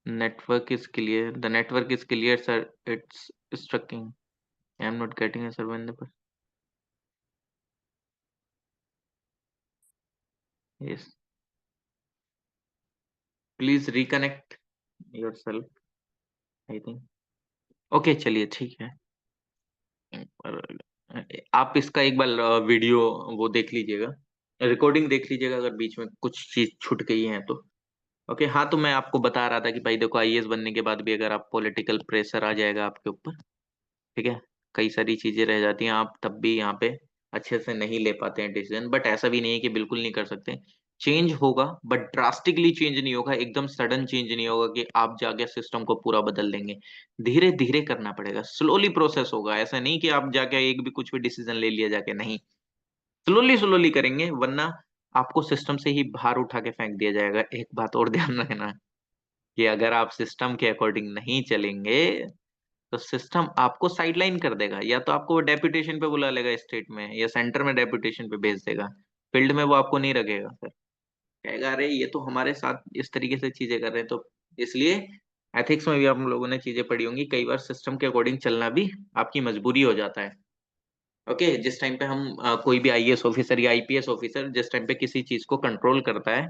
Network is clear. The network is clear, sir. It's strucking. I am not getting a server. Yes. Please reconnect yourself, I think. Okay, चलिए ठीक है। पर आप इसका एक बार video वो देख लीजिएगा, रिकॉर्डिंग देख लीजिएगा, अगर बीच में कुछ चीज छूट गई है तो। ओके, हाँ, तो मैं आपको बता रहा था कि भाई देखो, आईएएस बनने के बाद भी अगर आप पॉलिटिकल प्रेशर आ जाएगा आपके ऊपर, ठीक है, कई सारी चीजें रह जाती हैं, आप तब भी यहाँ पे अच्छे से नहीं ले पाते हैं डिसीजन। बट ऐसा भी नहीं है कि बिल्कुल नहीं कर सकते। चेंज होगा, बट ड्रास्टिकली चेंज नहीं होगा, एकदम सडन चेंज नहीं होगा कि आप जाके सिस्टम को पूरा बदल देंगे। धीरे धीरे करना पड़ेगा, स्लोली प्रोसेस होगा। ऐसा नहीं कि आप जाके एक भी कुछ भी डिसीजन ले लिया जाके, नहीं, स्लोली स्लोली करेंगे, वरना आपको सिस्टम से ही बाहर उठा के फेंक दिया जाएगा। एक बात और ध्यान रखना कि अगर आप सिस्टम के अकॉर्डिंग नहीं चलेंगे, तो सिस्टम आपको साइडलाइन कर देगा, या तो आपको वो डेपुटेशन पे बुला लेगा स्टेट में, या सेंटर में डेपुटेशन पे भेज देगा। फील्ड में वो आपको नहीं रखेगा, फिर कहेगा अरे ये तो हमारे साथ इस तरीके से चीजें कर रहे हैं। तो इसलिए एथिक्स में भी आप लोगों ने चीजें पढ़ी होंगी, कई बार सिस्टम के अकॉर्डिंग चलना भी आपकी मजबूरी हो जाता है। ओके, जिस टाइम पे हम कोई भी आईएएस ऑफिसर या आईपीएस ऑफिसर जिस टाइम पे किसी चीज को कंट्रोल करता है,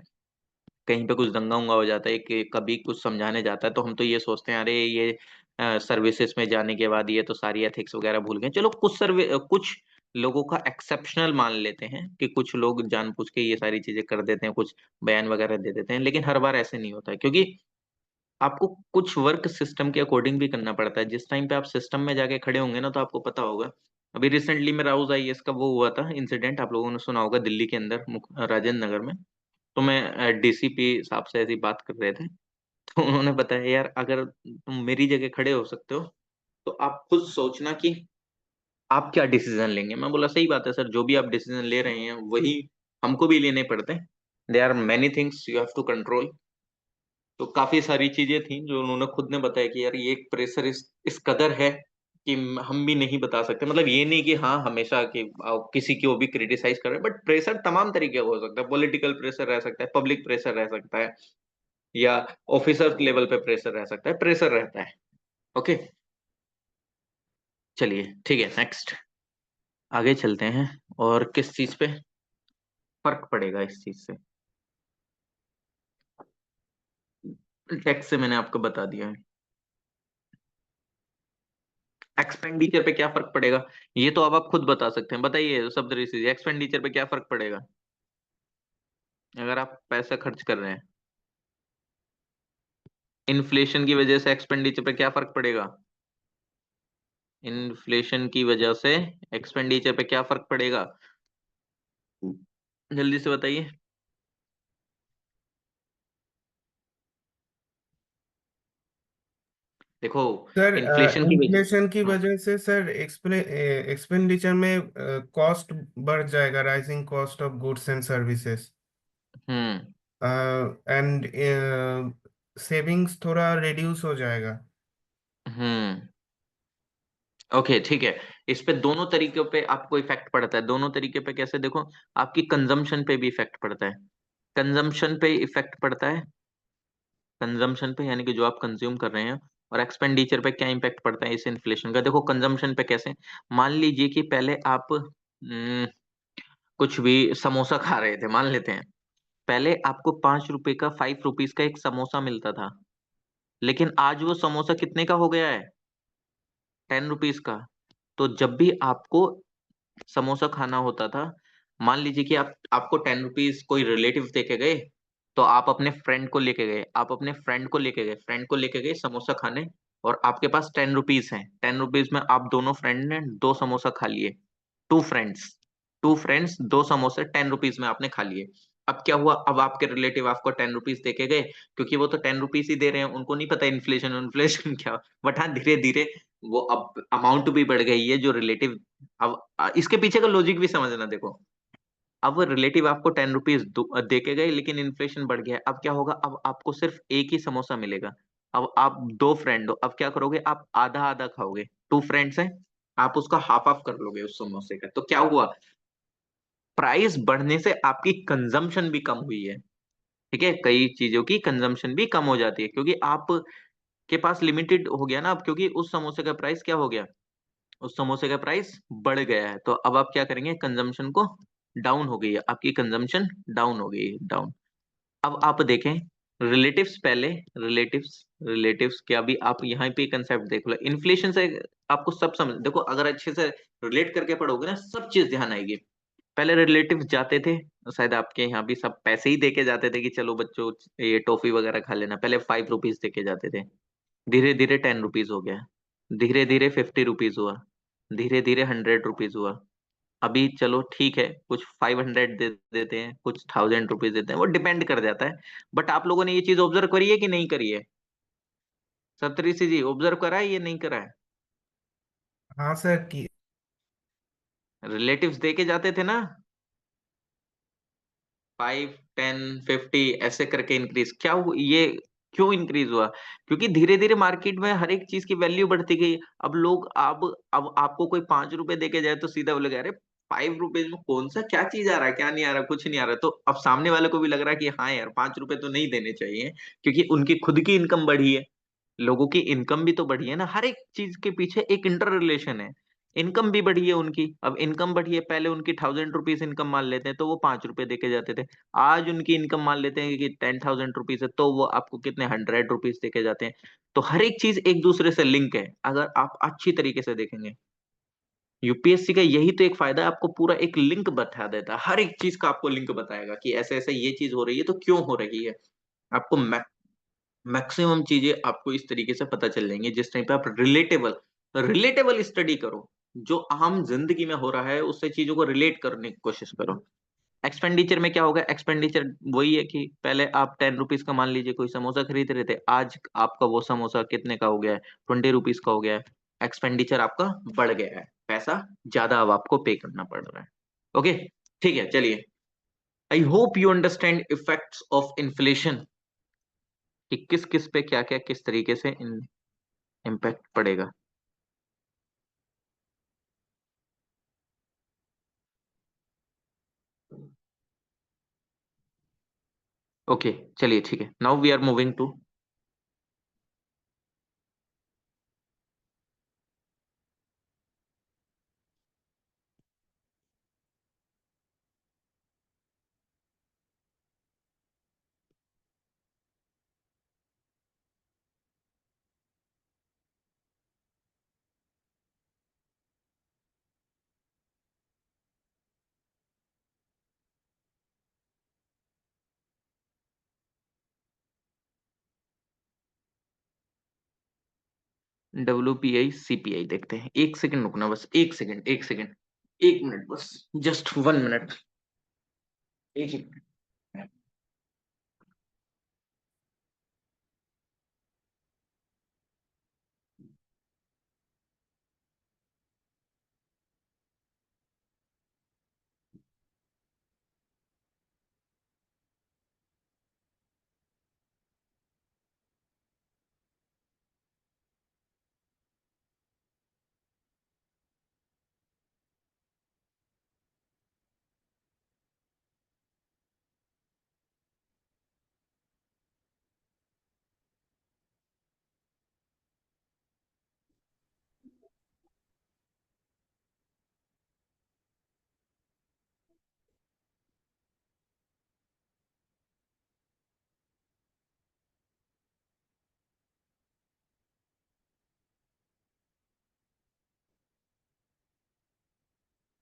कहीं पे कुछ दंगा उंगा हो जाता है, कि कभी कुछ समझाने जाता है, तो हम तो ये सोचते हैं अरे ये सर्विसेज में जाने के बाद ये तो सारी एथिक्स वगैरह भूल गए। चलो, कुछ लोगों का एक्सेप्शनल मान लेते हैं कि कुछ लोग जानबूझ के ये सारी चीजें कर देते हैं, कुछ बयान वगैरह दे देते हैं, लेकिन हर बार ऐसे नहीं होता है, क्योंकि आपको कुछ वर्क सिस्टम के अकॉर्डिंग भी करना पड़ता है। जिस टाइम पे आप सिस्टम में जाके खड़े होंगे ना, तो आपको पता होगा। अभी रिसेंटली में राउस आईएएस का वो हुआ था इंसिडेंट, आप लोगों ने सुना होगा, दिल्ली के अंदर राजेंद्र नगर में। तो मैं डीसीपी साहब से ऐसी बात कर रहे थे, तो उन्होंने बताया यार, अगर तुम मेरी जगह खड़े हो सकते हो, तो आप खुद सोचना कि आप क्या डिसीजन लेंगे। मैं बोला सही बात है सर, जो भी आप डिसीजन ले रहे हैं वही हमको भी लेने पड़ते हैं। There are many things you have to control. तो काफी सारी चीजें थी जो उन्होंने खुद ने बताया कि यार ये प्रेशर इस कदर है कि हम भी नहीं बता सकते। मतलब ये नहीं कि हाँ हमेशा कि किसी की वो भी क्रिटिसाइज कर रहे हैं, बट प्रेशर तमाम तरीके का हो सकता है। पॉलिटिकल प्रेशर रह सकता है, पब्लिक प्रेशर रह सकता है, या ऑफिसर लेवल पे प्रेशर रह सकता है, प्रेशर रहता है। ओके, चलिए ठीक है, नेक्स्ट आगे चलते हैं। और किस चीज पे फर्क पड़ेगा इस चीज से, टैक्स से मैंने आपको बता दिया है। एक्सपेंडिचर पे क्या फर्क पड़ेगा, ये तो अब आप खुद बता सकते हैं। बताइए शब्द ऋषि, एक्सपेंडिचर पे क्या फर्क पड़ेगा अगर आप पैसा खर्च कर रहे हैं। इन्फ्लेशन की वजह से एक्सपेंडिचर पे क्या फर्क पड़ेगा। इन्फ्लेशन की वजह से एक्सपेंडिचर पे क्या फर्क पड़ेगा, जल्दी से बताइए। देखो, सर इन्फ्लेशन की वजह। इन्फ्लेशन की हाँ। वजह से सर एक्सपेंडिचर में कॉस्ट बढ़ जाएगा, rising cost of goods and services, hmm. And savings थोड़ा रिड्यूस हो जाएगा। हम्म। ओके, ठीक है। इस पे दोनों तरीकों पे आपको इफेक्ट पड़ता है। दोनों तरीके पे कैसे? देखो, आपकी कंजम्पशन पे भी इफेक्ट पड़ता है। कंजम्पशन पे इफेक्ट पड़ता है, कंजम्पशन पे यानी कि जो आप कंज्यूम कर रहे हैं। और एक्सपेंडिचर पे क्या इम्पैक्ट पड़ता है इस इन्फ्लेशन का? देखो, कंजम्पशन पे कैसे। मान लीजिए कि पहले आप कुछ भी समोसा खा रहे थे, मान लेते हैं। पहले आपको 5 रुपए का, 5 रुपीज का एक समोसा मिलता था। लेकिन आज वो समोसा कितने का हो गया है? 10 रुपीज का। तो जब भी आपको समोसा खाना होता था, मान लीजिए कि आपको 10 रुपीज कोई रिलेटिव दे के गए, तो आप अपने फ्रेंड को लेके गए, फ्रेंड को लेके गए समोसा खाने। और आपके पास 10 रुपीज है, 10 रुपीज में आप दोनों फ्रेंड ने दो समोसा खा लिए। टू फ्रेंड्स, टू फ्रेंड्स, दो समोसे 10 रुपीज में आपने खा लिए। अब क्या हुआ? अब आपके रिलेटिव आपको 10 रुपीज दे के गए, क्योंकि वो तो 10 रुपीज ही दे रहे हैं, उनको नहीं पता इन्फ्लेशन इन्फ्लेशन क्या। बट हाँ, धीरे धीरे वो अब अमाउंट भी बढ़ गई है जो रिलेटिव। अब इसके पीछे का लॉजिक भी समझना। देखो, अब वो रिलेटिव आपको 10 रुपीज दे के गए, लेकिन इन्फ्लेशन बढ़ गया है। अब क्या होगा? अब आपको सिर्फ एक ही समोसा मिलेगा। अब आप दो फ्रेंड हो, अब क्या करोगे? आप आधा आधा खाओगे। टू फ्रेंड्स हैं, आप उसका हाफ हाफ कर लोगे उस समोसे का। तो क्या हुआ? प्राइस बढ़ने से आपकी कंजम्पशन भी कम हुई है। ठीक है, कई चीजों की कंजम्पशन भी कम हो जाती है, क्योंकि आप के पास लिमिटेड हो गया ना अब, क्योंकि उस समोसे का प्राइस क्या हो गया? उस समोसे का प्राइस बढ़ गया है। तो अब आप क्या करेंगे? कंजम्पशन को डाउन हो गई है, आपकी कंजम्पशन डाउन हो गई है, डाउन। अब आप देखें, रिलेटिव्स पहले, रिलेटिव्स क्या, भी आप यहाँ पे कंसेप्ट देख लो इन्फ्लेशन से। आपको सब समझ, देखो अगर अच्छे से रिलेट करके पढ़ोगे ना, सब चीज ध्यान आएगी। पहले रिलेटिव्स जाते थे, शायद आपके यहाँ भी सब पैसे ही देके जाते थे कि चलो बच्चों ये टॉफी वगैरह खा लेना। पहले 5 रुपीज देके जाते थे, धीरे धीरे 10 रुपीज हो गया, धीरे धीरे 50 रुपीज हुआ, धीरे धीरे 100 रुपीज हुआ। अभी चलो ठीक है, कुछ 500 दे देते हैं, कुछ 1000 रुपीज देते हैं, वो डिपेंड कर जाता है। बट आप लोगों ने ये चीज ऑब्जर्व करी है कि नहीं करी है? सप्तरी जी, ऑब्जर्व करा है ये नहीं करा है? हाँ सर की। रिलेटिव्स दे के जाते थे ना, 5, 10, 50 ऐसे करके इंक्रीज। क्या हुआ ये? क्यों इंक्रीज हुआ? क्योंकि धीरे धीरे मार्केट में हर एक चीज की वैल्यू बढ़ती गई। अब लोग, अब आपको कोई 5 रुपए देके जाए तो सीधा बोलेगा, अरे 5 रुपए में कौन सा क्या चीज आ रहा है, क्या नहीं आ रहा, कुछ नहीं आ रहा। तो अब सामने वाले को भी लग रहा है कि हाँ यार, 5 रुपए तो नहीं देने चाहिए, क्योंकि उनकी खुद की इनकम बढ़ी है। लोगों की इनकम भी तो बढ़ी है ना, हर एक चीज के पीछे एक इंटर रिलेशन है। इनकम भी बढ़ी है उनकी, अब इनकम बढ़ी है, पहले उनकी 1000 रुपीज इनकम मान लेते हैं तो वो 5 रुपए देके जाते थे। आज उनकी इनकम मान लेते हैं कि 10,000 रुपीज है, तो वो आपको कितने 100 रुपीज देके जाते हैं। तो हर एक चीज एक दूसरे से लिंक है, अगर आप अच्छी तरीके से देखेंगे। यूपीएससी का यही तो एक फायदा है, आपको पूरा एक लिंक बता देता है, हर एक चीज का आपको लिंक बताएगा कि ऐसे ऐसे ये चीज हो रही है तो क्यों हो रही है। आपको मैक्सिमम चीजें आपको इस तरीके से पता चल जाएंगी, जिस टाइम पे आप रिलेटेबल रिलेटेबल स्टडी करो। जो आम जिंदगी में हो रहा है उससे चीजों को रिलेट करने की कोशिश करो। एक्सपेंडिचर में क्या होगा? एक्सपेंडिचर वही है कि पहले आप 10 रुपीज का मान लीजिए कोई समोसा खरीद रहे थे, आज आपका वो समोसा कितने का हो गया है? 20 रुपीज का हो गया है। एक्सपेंडिचर आपका बढ़ गया है, पैसा ज्यादा अब आपको पे करना पड़ रहा है। ओके, ठीक है, चलिए। I hope you understand effects of inflation, कि किस किस पे क्या क्या किस तरीके से इम्पैक्ट पड़ेगा। ओके, चलिए ठीक है, now we are moving to WPI CPI देखते हैं। एक सेकंड रुकना, बस एक सेकंड, एक सेकंड, 1 मिनट, बस जस्ट 1 मिनट, एक ही मिनट।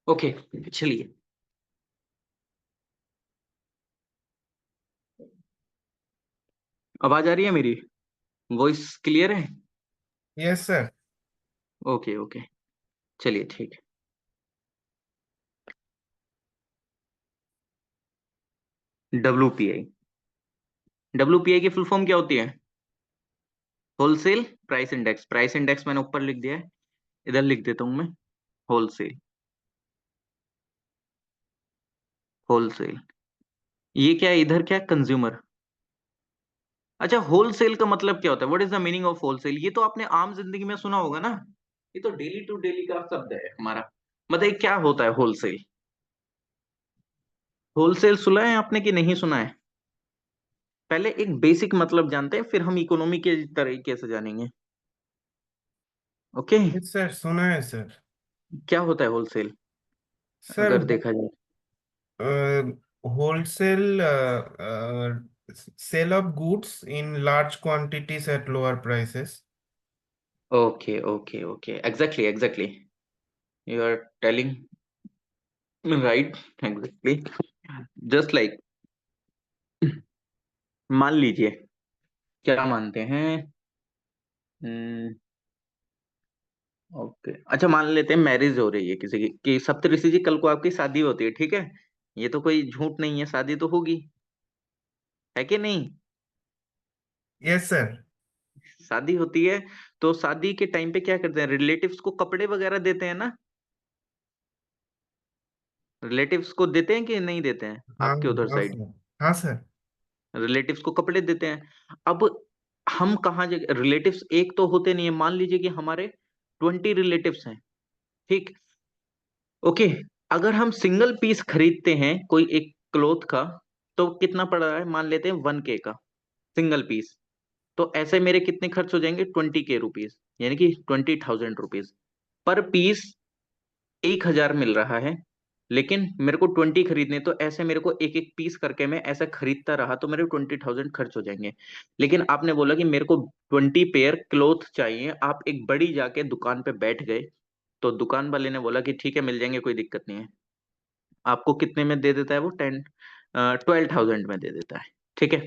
ओके, चलिए। आवाज आ रही है मेरी? वॉइस क्लियर है? Yes sir. ओके ओके, चलिए ठीक है। डब्ल्यू पी आई की फुल फॉर्म क्या होती है? Wholesale price index. Price index मैंने ऊपर लिख दिया है, इधर लिख देता हूं मैं। Wholesale, wholesale. ये क्या है इधर, क्या कंज्यूमर? अच्छा, होलसेल का मतलब क्या होता है? What is the meaning of wholesale? ये तो आपने आम जिंदगी में सुना होगा ना। ये तो डेली टू डेली का शब्द है हमारा। मतलब ये क्या होता है होलसेल? होलसेल सुना है आपने कि नहीं सुना है? पहले एक बेसिक मतलब जानते हैं, फिर हम इकोनॉमी के तरीके से जानेंगे। ओके। यस सर, सुना है सर। क्या होता है होलसेल सर, अगर देखा जाए? Wholesale sale of goods in large quantities at lower prices. Okay okay okay, exactly exactly, you are telling right, exactly. Just like, मान लीजिए, क्या मानते हैं? ओके, अच्छा मान लेते हैं मैरिज हो रही है किसी की, कि सप्तऋषि जी कल को आपकी शादी होती है, ठीक है? ये तो कोई झूठ नहीं है, शादी तो होगी, है कि नहीं? Yes sir. शादी होती है, तो शादी के टाइम पे क्या करते हैं? रिलेटिव्स को कपड़े वगैरह देते हैं ना? रिलेटिव्स को देते हैं कि नहीं देते हैं हाँ आपके उधर हाँ साइड? सर। हाँ सर। रिलेटिव्स को कपड़े देते हैं। अब हम कहाँ जगह, रिलेटिव्स एक तो होते नहीं है, मान लीजिए कि हमारे 20 रिलेटिव्स हैं, ठीक? ओके, अगर हम सिंगल पीस खरीदते हैं कोई एक क्लोथ का, तो कितना पड़ रहा है? मान लेते हैं 1K का सिंगल पीस। तो ऐसे मेरे कितने खर्च हो जाएंगे? 20K रुपीज, यानी कि 20,000 रुपीज पर पीस। 1,000 मिल रहा है, लेकिन मेरे को 20 खरीदने, तो ऐसे मेरे को एक एक पीस करके मैं ऐसा खरीदता रहा तो मेरे 20,000 खर्च हो जाएंगे। लेकिन आपने बोला कि मेरे को 20 पेयर क्लोथ चाहिए, आप एक बड़ी जाके दुकान पे बैठ गए, तो दुकान वाले ने बोला कि ठीक है मिल जाएंगे, कोई दिक्कत नहीं है। आपको कितने में दे देता है वो? 12,000 में दे देता है, ठीक है?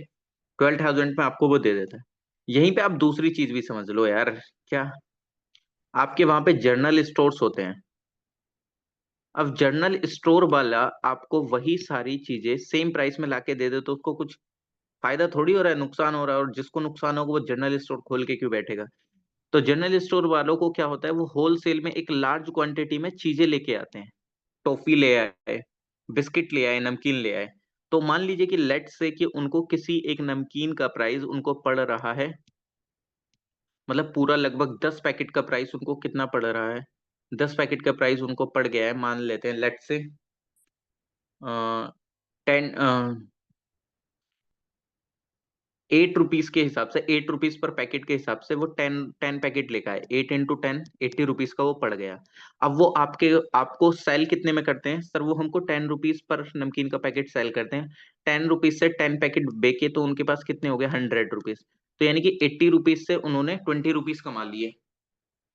12,000 में आपको वो दे देता है। यहीं पे आप दूसरी चीज भी समझ लो यार। क्या? आपके वहां पे जर्नल स्टोर्स होते हैं। अब जर्नल स्टोर वाला आपको वही सारी चीजें सेम प्राइस में लाके दे दे, तो उसको कुछ फायदा थोड़ी हो रहा है, नुकसान हो रहा है। और जिसको नुकसान होगा वो जर्नल स्टोर खोल के क्यों बैठेगा? तो जर्नल स्टोर वालों को क्या होता है, वो होलसेल में एक लार्ज क्वांटिटी में चीजें लेके आते हैं। टॉफी ले आए, बिस्किट ले आए, नमकीन ले आए। तो मान लीजिए कि लेट से कि उनको किसी एक नमकीन का प्राइस उनको पड़ रहा है, मतलब पूरा लगभग 10 पैकेट का प्राइस उनको कितना पड़ रहा है? 10 पैकेट का प्राइस उनको पड़ गया है, मान लेते हैं लेट से 10, 8 रुपीज के हिसाब से, 8 रुपीज पर पैकेट के हिसाब से वो 10 10 पैकेट लेकर आए। 8 × 10, 80 रुपीज का वो पड़ गया। अब वो आपको सेल कितने में करते हैं सर? वो हमको 10 रुपीज पर नमकीन का पैकेट सेल करते हैं। 10 रुपीज से 10 पैकेट बेचे तो उनके पास कितने हो गए? 100 रुपीज। तो यानी कि 80 रुपीज से उन्होंने 20 रुपीज कमा लिए।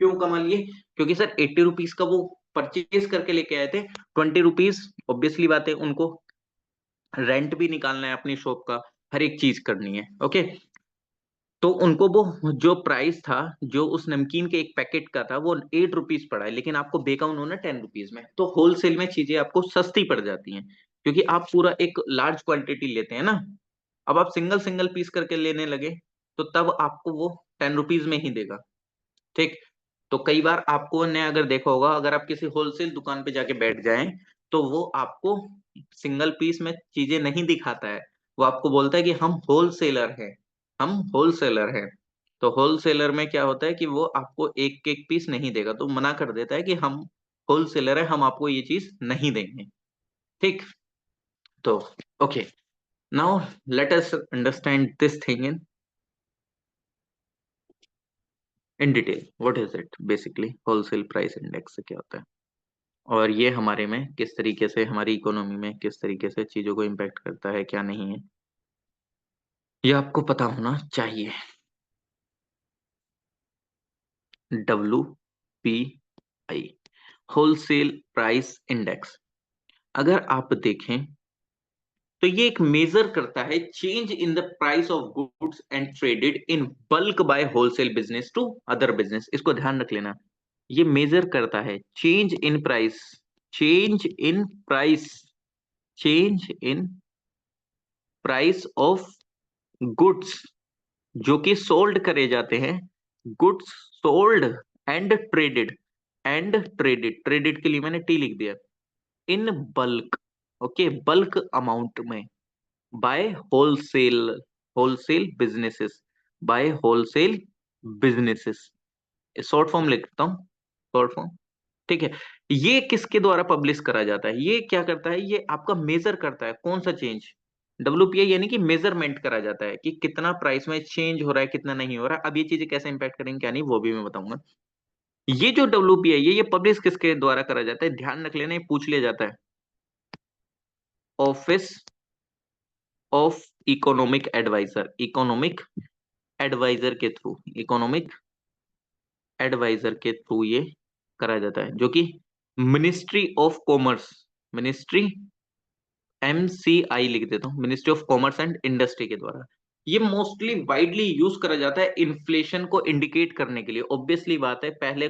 क्यों कमा लिए? क्योंकि सर 80 रुपीज का वो परचेज करके लेके आए थे। 20 रुपीज, ऑब्वियसली बात है, उनको रेंट भी निकालना है अपनी शॉप का, हर एक चीज करनी है। ओके, तो उनको वो जो प्राइस था, जो उस नमकीन के एक पैकेट का था, वो 8 रुपीज पड़ा है, लेकिन आपको बेचा उन्होंने 10 रुपीज में। तो होलसेल में चीजें आपको सस्ती पड़ जाती हैं, क्योंकि आप पूरा एक लार्ज क्वांटिटी लेते हैं ना। अब आप सिंगल सिंगल पीस करके लेने लगे, तो तब आपको वो 10 रुपीज में ही देगा, ठीक? तो कई बार आपको ने अगर देखा होगा, अगर आप किसी होलसेल दुकान पे जाके बैठ जाएं, तो वो आपको सिंगल पीस में चीजें नहीं दिखाता है। वो आपको बोलता है कि हम होलसेलर हैं, हम होलसेलर हैं। तो होलसेलर में क्या होता है कि वो आपको एक एक पीस नहीं देगा, तो मना कर देता है कि हम होलसेलर है, हम आपको ये चीज नहीं देंगे, ठीक? तो okay, now let us understand this thing in detail. What is it basically? Wholesale price index से क्या होता है, और ये हमारे में किस तरीके से, हमारी इकोनॉमी में किस तरीके से चीजों को इम्पैक्ट करता है, क्या नहीं है, ये आपको पता होना चाहिए। W P I, wholesale price index. अगर आप देखें तो ये एक मेजर करता है change in the price of goods and traded in bulk by wholesale business to other business. इसको ध्यान रख लेना। ये मेजर करता है change in price, change in price, change in price of goods जो कि सोल्ड करे जाते हैं, goods sold and traded, and traded, traded के लिए मैंने टी लिख दिया, in bulk, okay, bulk amount में, by wholesale, wholesale businesses, by wholesale businesses, short form लिखता हूँ, शॉर्ट फॉर्म। ठीक है। ये किसके द्वारा पब्लिश करा जाता है? ये क्या करता है? ये आपका मेजर करता है कौन सा चेंज, डब्ल्यूपीआई, यानी कि मेजरमेंट करा जाता है कि कितना प्राइस में चेंज हो रहा है, कितना नहीं हो रहा है। अब ये चीजें कैसे इंपैक्ट करेंगे क्या नहीं, वो भी मैं बताऊंगा। ये जो डब्ल्यूपीआई है, ये पब्लिश किसके द्वारा करा जाता है? ध्यान रख लेना, ये पूछ लिया जाता है। Office of economic adviser, economic adviser के थ्रू, इकोनॉमिक एडवाइजर के थ्रू ये करा जाता है, जो कि ministry of commerce, ministry, MCI लिख देता हूँ, ministry of commerce and industry के द्वारा। ये मोस्टली वाइडली यूज करा जाता है इन्फ्लेशन को इंडिकेट करने के लिए। ऑब्वियसली बात है, पहले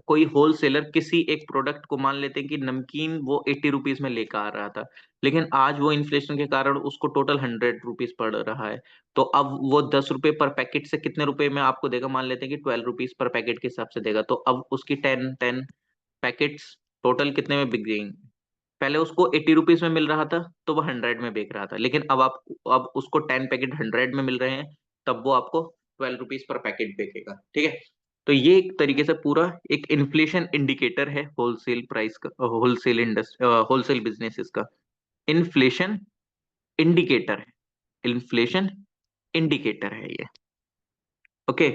कोई होलसेलर किसी एक प्रोडक्ट को, मान लेते हैं कि नमकीन वो 80 रुपीज में लेकर आ रहा था, लेकिन आज वो इन्फ्लेशन के कारण उसको टोटल 100 रुपीज पड़ रहा है। तो अब वो 10 रुपए पर पैकेट से कितने रुपए में आपको देगा? मान लेते हैं कि 12 रुपीज पर पैकेट के हिसाब से देगा। तो अब उसकी 10 पैकेट्स टोटल कितने में बिक जाएंगे? पहले उसको 80 रुपीज में मिल रहा था तो वो 100 में बेच रहा था, लेकिन अब उसको 10 पैकेट 100 में मिल रहे हैं, तब वो आपको 12 रुपीज पर पैकेट बेचेगा। ठीक है। तो ये एक तरीके से पूरा एक इन्फ्लेशन इंडिकेटर है होलसेल प्राइस का, होलसेल इंडस्ट्री, होलसेल बिजनेसेस का इन्फ्लेशन इंडिकेटर है, इन्फ्लेशन इंडिकेटर है ये। ओके।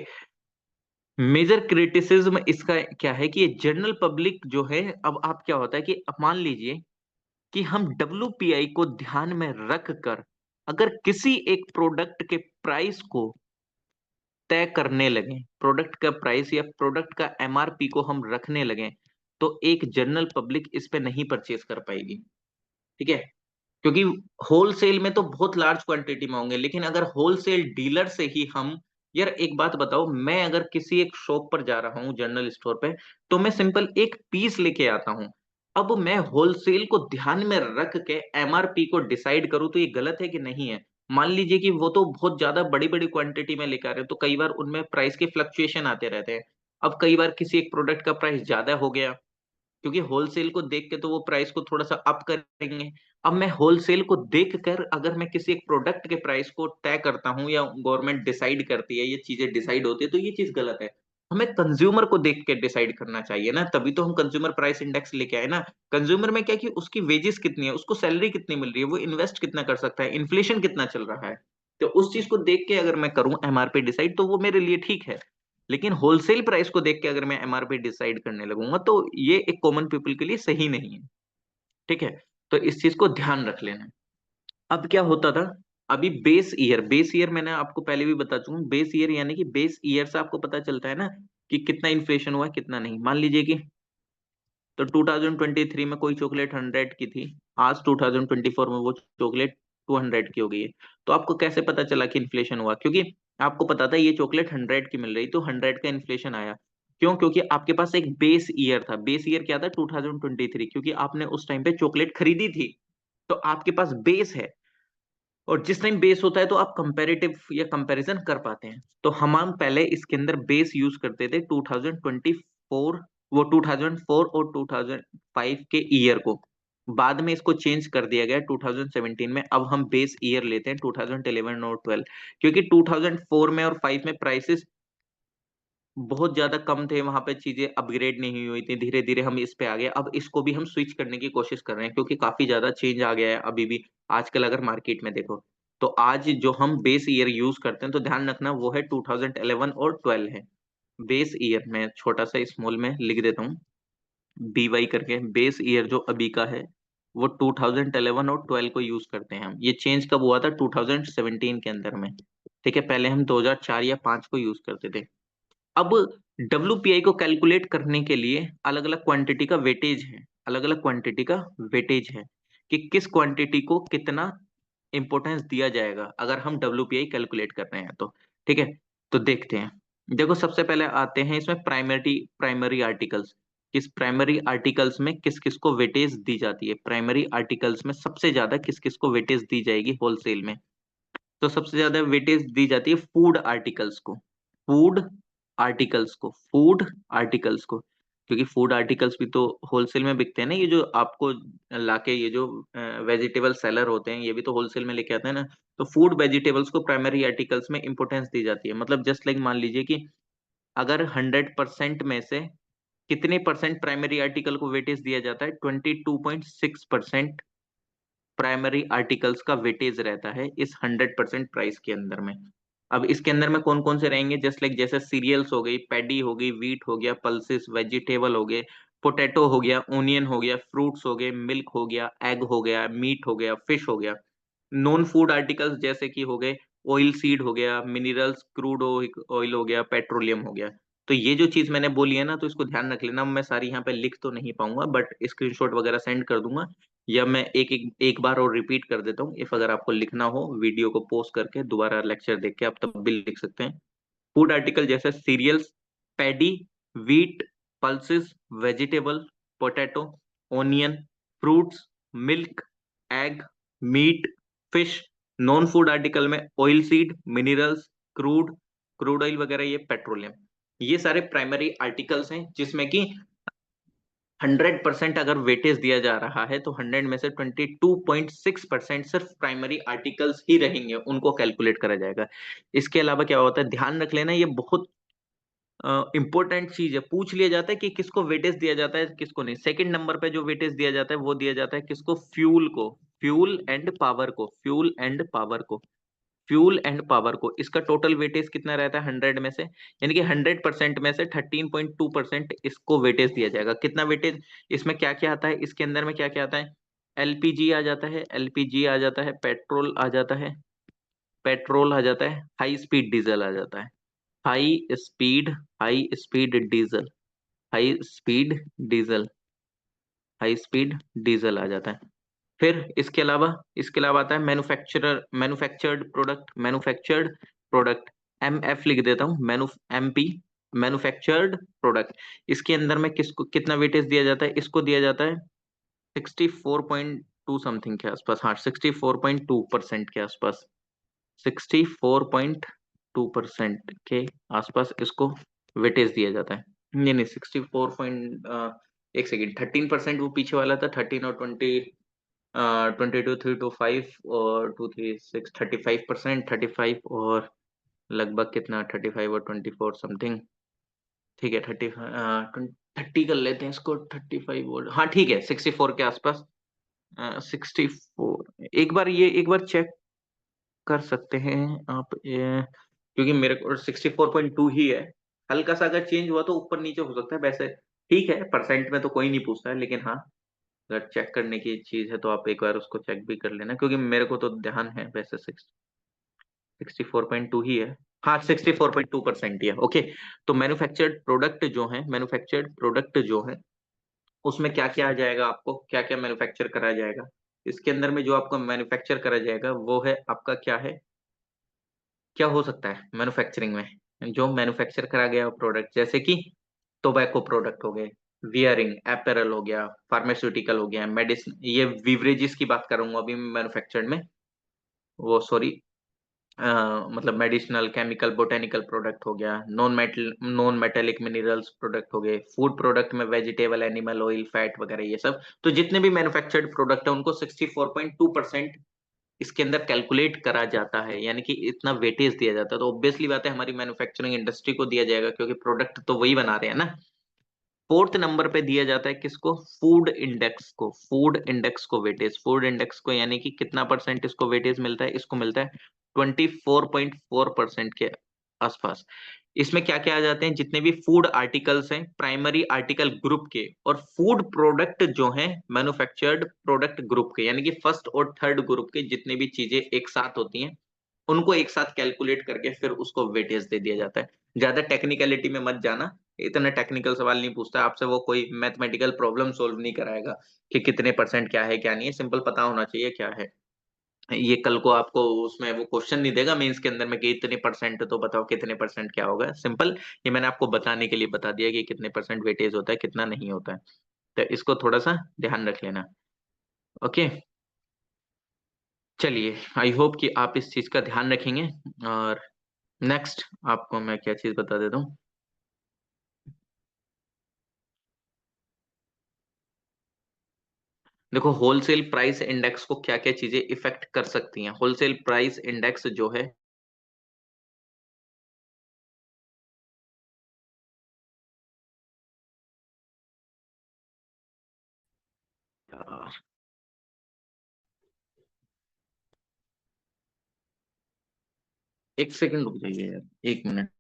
मेजर क्रिटिसिज्म इसका क्या है कि ये जनरल पब्लिक जो है, अब आप क्या होता है कि अब मान लीजिए कि हम डब्ल्यूपीआई को ध्यान में रख कर अगर किसी एक प्रोडक्ट के प्राइस को तय करने लगे, प्रोडक्ट का प्राइस या प्रोडक्ट का एमआरपी को हम रखने लगे, तो एक जनरल पब्लिक इस पे नहीं परचेज कर पाएगी। ठीक है। क्योंकि होलसेल में तो बहुत लार्ज क्वांटिटी में होंगे, लेकिन अगर होलसेल डीलर से ही हम, यार एक बात बताओ, मैं अगर किसी एक शॉप पर जा रहा हूँ जनरल स्टोर पे, तो मैं सिंपल एक पीस लेके आता हूँ। अब मैं होलसेल को ध्यान में रख के एमआरपी को डिसाइड करूँ तो ये गलत है कि नहीं है? मान लीजिए कि वो तो बहुत ज्यादा बड़ी बड़ी क्वांटिटी में लेकर आ रहे हैं, तो कई बार उनमें प्राइस के फ्लक्चुएशन आते रहते हैं। अब कई बार किसी एक प्रोडक्ट का प्राइस ज्यादा हो गया, क्योंकि होलसेल को देख के तो वो प्राइस को थोड़ा सा अप करेंगे। अब मैं होलसेल को देख कर अगर मैं किसी एक प्रोडक्ट के प्राइस को तय करता हूँ या गवर्नमेंट डिसाइड करती है, ये चीजें डिसाइड होती है, तो ये चीज गलत है। हमें कंज्यूमर को देख के डिसाइड करना चाहिए ना, तभी तो हम कंज्यूमर प्राइस इंडेक्स लेके आए ना। कंज्यूमर में क्या कि उसकी वेजेस कितनी है, उसको सैलरी कितनी मिल रही है, वो इन्वेस्ट कितना कर सकता है, इन्फ्लेशन कितना चल रहा है। तो उस चीज को देख के अगर मैं करूं एमआरपी डिसाइड, तो वो मेरे लिए ठीक है। लेकिन होलसेल प्राइस को देख के अगर मैं एमआरपी डिसाइड करने लगूंगा, तो ये एक कॉमन पीपल के लिए सही नहीं है। ठीक है। तो इस चीज को ध्यान रख लेना। अब क्या होता था, अभी बेस ईयर, बेस ईयर मैंने आपको पहले भी बता चुका हूं, बेस ईयर यानी कि बेस ईयर से आपको पता चलता है ना कि कितना इन्फ्लेशन हुआ है कितना नहीं। मान लीजिए कि तो 2023 में कोई चॉकलेट 100 की थी, आज 2024 में वो चॉकलेट 200 की हो गई है। तो आपको कैसे पता चला कि इन्फ्लेशन हुआ? क्योंकि आपको पता था ये चॉकलेट 100 की मिल रही, तो 100 का इन्फ्लेशन आया। क्यों? क्योंकि आपके पास एक बेस ईयर था। बेस ईयर क्या था? 2023, क्योंकि आपने उस टाइम पे चॉकलेट खरीदी थी, तो आपके पास बेस है। और जिस टाइम बेस होता है तो आप कंपैरेटिव या कंपैरिजन कर पाते हैं। तो हम पहले इसके अंदर बेस यूज करते थे 2024, वो 2004 और 2005 के ईयर को। बाद में इसको चेंज कर दिया गया 2017 में। अब हम बेस ईयर लेते हैं 2011 और 12, क्योंकि 2004 में और 5 में प्राइसेस बहुत ज्यादा कम थे, वहां पे चीजें अपग्रेड नहीं हुई थी। धीरे धीरे हम इस पे आ गए, अब इसको भी हम स्विच करने की कोशिश कर रहे हैं, क्योंकि काफी ज्यादा चेंज आ गया है अभी भी। आजकल अगर मार्केट में देखो, तो आज जो हम बेस ईयर यूज करते हैं, तो ध्यान रखना वो है 2011 और 12 है। बेस ईयर में छोटा सा स्मॉल में लिख देता हूँ, BY करके। बेस ईयर जो अभी का है वो 2011 और 12 को यूज करते हैं हम। ये चेंज कब हुआ था? 2017 के अंदर में। ठीक है। पहले हम 2004 या 5 को यूज करते थे। अब WPI को कैलकुलेट करने के लिए अलग अलग क्वांटिटी का वेटेज है, अलग अलग क्वांटिटी का वेटेज है कि किस क्वांटिटी को कितना इंपॉर्टेंस दिया जाएगा अगर हम WPI कैलकुलेट कर रहे हैं तो। ठीक है, तो देखते हैं। देखो सबसे पहले आते हैं इसमें प्राइमरी प्राइमरी आर्टिकल्स। किस प्राइमरी आर्टिकल्स में किस किस को वेटेज दी जाती है, प्राइमरी आर्टिकल्स में सबसे ज्यादा किस किस को वेटेज दी जाएगी होलसेल में। तो सबसे ज्यादा वेटेज दी जाती है फूड आर्टिकल्स को, फूड आर्टिकल्स को, फूड आर्टिकल्स को। क्योंकि फूड आर्टिकल्स भी तो होलसेल में बिकते हैं ना, ये जो आपको लाके ये जो वेजिटेबल सेलर होते हैं ये भी तो होलसेल में लेके आते हैं ना। तो फूड वेजिटेबल्स को प्राइमरी आर्टिकल्स में इंपॉर्टेंस दी जाती है। मतलब जस्ट लाइक मान लीजिए कि अगर 100% में से कितने परसेंट प्राइमरी आर्टिकल को वेटेज दिया जाता है, 22.6% प्राइमरी आर्टिकल्स का वेटेज रहता है इस 100% प्राइस के अंदर में। अब इसके अंदर में कौन कौन से रहेंगे, जस्ट लाइक जैसे सीरियल्स हो गई, पैडी हो गई, व्हीट हो गया, पल्सेस, वेजिटेबल हो गए, पोटैटो हो गया, ओनियन हो गया, फ्रूट्स हो गए, मिल्क हो गया, एग हो गया, मीट हो गया, फिश हो गया। नॉन फूड आर्टिकल्स जैसे कि हो गए ऑयल सीड हो गया, मिनरल्स, क्रूड ऑयल हो गया, पेट्रोलियम हो गया। तो ये जो चीज मैंने बोली है ना, तो इसको ध्यान रख लेना। मैं सारी यहाँ पे लिख तो नहीं पाऊंगा बट स्क्रीनशॉट वगैरह सेंड कर दूंगा, या मैं एक बार और रिपीट कर देता हूँ। इफ अगर आपको लिखना हो वीडियो को पॉज करके दोबारा लेक्चर देख के आप तब भी लिख सकते हैं। फूड आर्टिकल जैसे cereals, paddy, wheat, pulses, vegetable, potato, onion, fruits, milk, egg, meat, fish. Non food article में oil seed, minerals, crude, crude oil वगैरह, ये पेट्रोलियम। ये सारे प्राइमरी आर्टिकल्स हैं जिसमें कि 100% अगर वेटेज दिया जा रहा है तो 100 में से 22.6% सिर्फ प्राइमरी आर्टिकल्स ही रहेंगे, उनको कैलकुलेट करा जाएगा। इसके अलावा क्या होता है, ध्यान रख लेना, ये बहुत इंपॉर्टेंट चीज है। पूछ लिया जाता है कि किसको वेटेज दिया जाता है किसको नहीं। सेकंड नंबर पे जो वेटेज दिया जाता है वो दिया जाता है किसको, फ्यूल को, फ्यूल एंड पावर को, फ्यूल एंड पावर को, फ्यूल एंड पावर को। इसका टोटल वेटेज कितना रहता है 100 में से, यानी कि 100% में से 13.2% इसको वेटेज दिया जाएगा। कितना वेटेज, इसमें क्या क्या आता है, इसके अंदर में क्या क्या आता है, एलपीजी आ जाता है, एलपीजी आ जाता है, पेट्रोल आ जाता है, पेट्रोल आ जाता है, हाई स्पीड डीजल आ जाता है, high speed, high speed diesel, high speed diesel, high speed diesel आ जाता है। फिर इसके अलावा आता है manufacturer, manufactured product, manufactured product, MF लिख देता हूँ, MP, मैन्युफैक्चर्ड प्रोडक्ट। इसके अंदर में किसको कितना वेटेज दिया जाता है, इसको दिया जाता है 64.2 समथिंग के आसपास, हाँ 64.2% के आसपास, 64.2% के आसपास इसको वेटेज दिया जाता है। नहीं नहीं 64 पॉइंट, एक सेकेंड, 13% वो पीछे वाला था, 13 और 20, 22, 3 to 5 और 2 3 6, 35%, 35 और लगभग कितना, 35 और 24 समथिंग। ठीक है, 30 कर लेते हैं इसको, 35 और हाँ ठीक है 64 के आसपास, 64। एक बार चेक कर सकते हैं आप, क्योंकि मेरे को 64.2 ही है। हल्का सा अगर चेंज हुआ तो ऊपर नीचे हो सकता है वैसे। ठीक है, परसेंट में तो कोई नहीं पूछता है, लेकिन हाँ अगर चेक करने की चीज है तो आप एक बार उसको चेक भी कर लेना, क्योंकि मेरे को तो ध्यान है वैसे 64.2 ही है। हाँ 64.2% ही है। ओके, तो मैन्युफैक्चर्ड प्रोडक्ट जो है, मैन्युफैक्चर्ड प्रोडक्ट जो है उसमें क्या क्या आ जाएगा, आपको क्या क्या मैन्युफैक्चर करा जाएगा। इसके अंदर में जो आपको मैन्युफैक्चर करा जाएगा वो है आपका क्या है, क्या हो सकता है मैन्युफैक्चरिंग में जो मैन्युफैक्चर करा गया प्रोडक्ट, जैसे कि टोबैको प्रोडक्ट हो गए, वियरिंग अपैरल हो गया, फार्मास्यूटिकल हो गया, मेडिसिन, ये विवरेजेस की बात करूंगा अभी मैन्युफैक्चर्ड में, वो सॉरी, मतलब मेडिसिनल, केमिकल, बोटेनिकल प्रोडक्ट हो गया, नॉन मेटेलिक मिनरल्स प्रोडक्ट हो गए, फूड प्रोडक्ट में वेजिटेबल, एनिमल ऑयल, फैट वगैरह ये सब। तो जितने भी मैन्युफैक्चर्ड प्रोडक्ट है उनको 64.2% इसके अंदर कैलकुलेट करा जाता है, यानी कि इतना वेटेज दिया जाता है। तो ऑब्वियसली बात है हमारी मैन्युफैक्चरिंग इंडस्ट्री को दिया जाएगा, क्योंकि प्रोडक्ट तो वही बना रहे हैं ना। फोर्थ नंबर पे दिया जाता है किसको, फूड इंडेक्स को, फूड इंडेक्स को वेटेज, फूड इंडेक्स को, यानी कि कितना परसेंट इसको वेटेज मिलता है, इसको मिलता है 24.4% के आसपास। इसमें क्या क्या आ जाते हैं, जितने भी फूड आर्टिकल्स हैं प्राइमरी आर्टिकल ग्रुप के, और फूड प्रोडक्ट जो हैं मैन्युफैक्चर्ड प्रोडक्ट ग्रुप के, यानी कि फर्स्ट और थर्ड ग्रुप के जितने भी चीजें एक साथ होती हैं उनको एक साथ कैलकुलेट करके फिर उसको वेटेज दे दिया जाता है। ज्यादा टेक्निकलिटी में मत जाना, इतना टेक्निकल सवाल नहीं पूछता आपसे, वो कोई मैथमेटिकल प्रॉब्लम सोल्व नहीं कराएगा कि कितने परसेंट क्या है क्या नहीं है, सिंपल पता होना चाहिए क्या है। ये कल को आपको उसमें वो क्वेश्चन नहीं देगा मेंस के अंदर में कि इतने परसेंट तो बताओ कितने परसेंट क्या होगा, सिंपल ये मैंने आपको बताने के लिए बता दिया कि कितने परसेंट वेटेज होता है कितना नहीं होता है। तो इसको थोड़ा सा ध्यान रख लेना। ओके, चलिए, आई होप कि आप इस चीज का ध्यान रखेंगे। और नेक्स्ट आपको मैं क्या चीज बता देता हूँ। देखो, होलसेल प्राइस इंडेक्स को क्या क्या चीजें इफेक्ट कर सकती हैं। होलसेल प्राइस इंडेक्स जो है, एक सेकंड रुक जाइए यार, एक मिनट।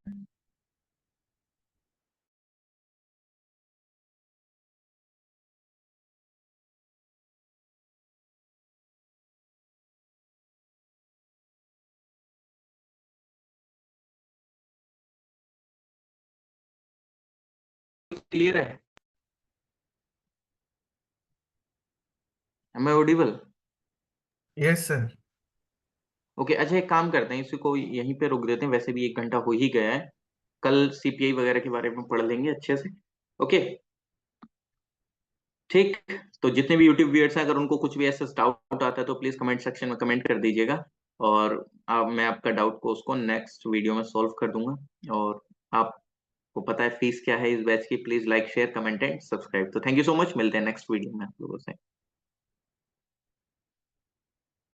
क्लियर है? Am I audible? Yes sir. Okay, अच्छा एक काम करते हैं, इसी को यहीं पे रोक देते हैं, वैसे भी 1 घंटा हो ही गया है। कल सीपीआई वगैरह के बारे में पढ़ लेंगे अच्छे से। ओके, ठीक। तो जितने भी यूट्यूब व्यूअर्स हैं, अगर उनको कुछ भी ऐसा डाउट आता है तो प्लीज कमेंट सेक्शन में कमेंट कर दीजिएगा। और मैं आपका डाउट को उसको नेक्स्ट वीडियो में सॉल्व कर दूंगा। और आपको पता है फीस क्या है इस बैच की, please like share comment and subscribe. तो थैंक यू सो मच, मिलते हैं नेक्स्ट वीडियो में आप लोगों से।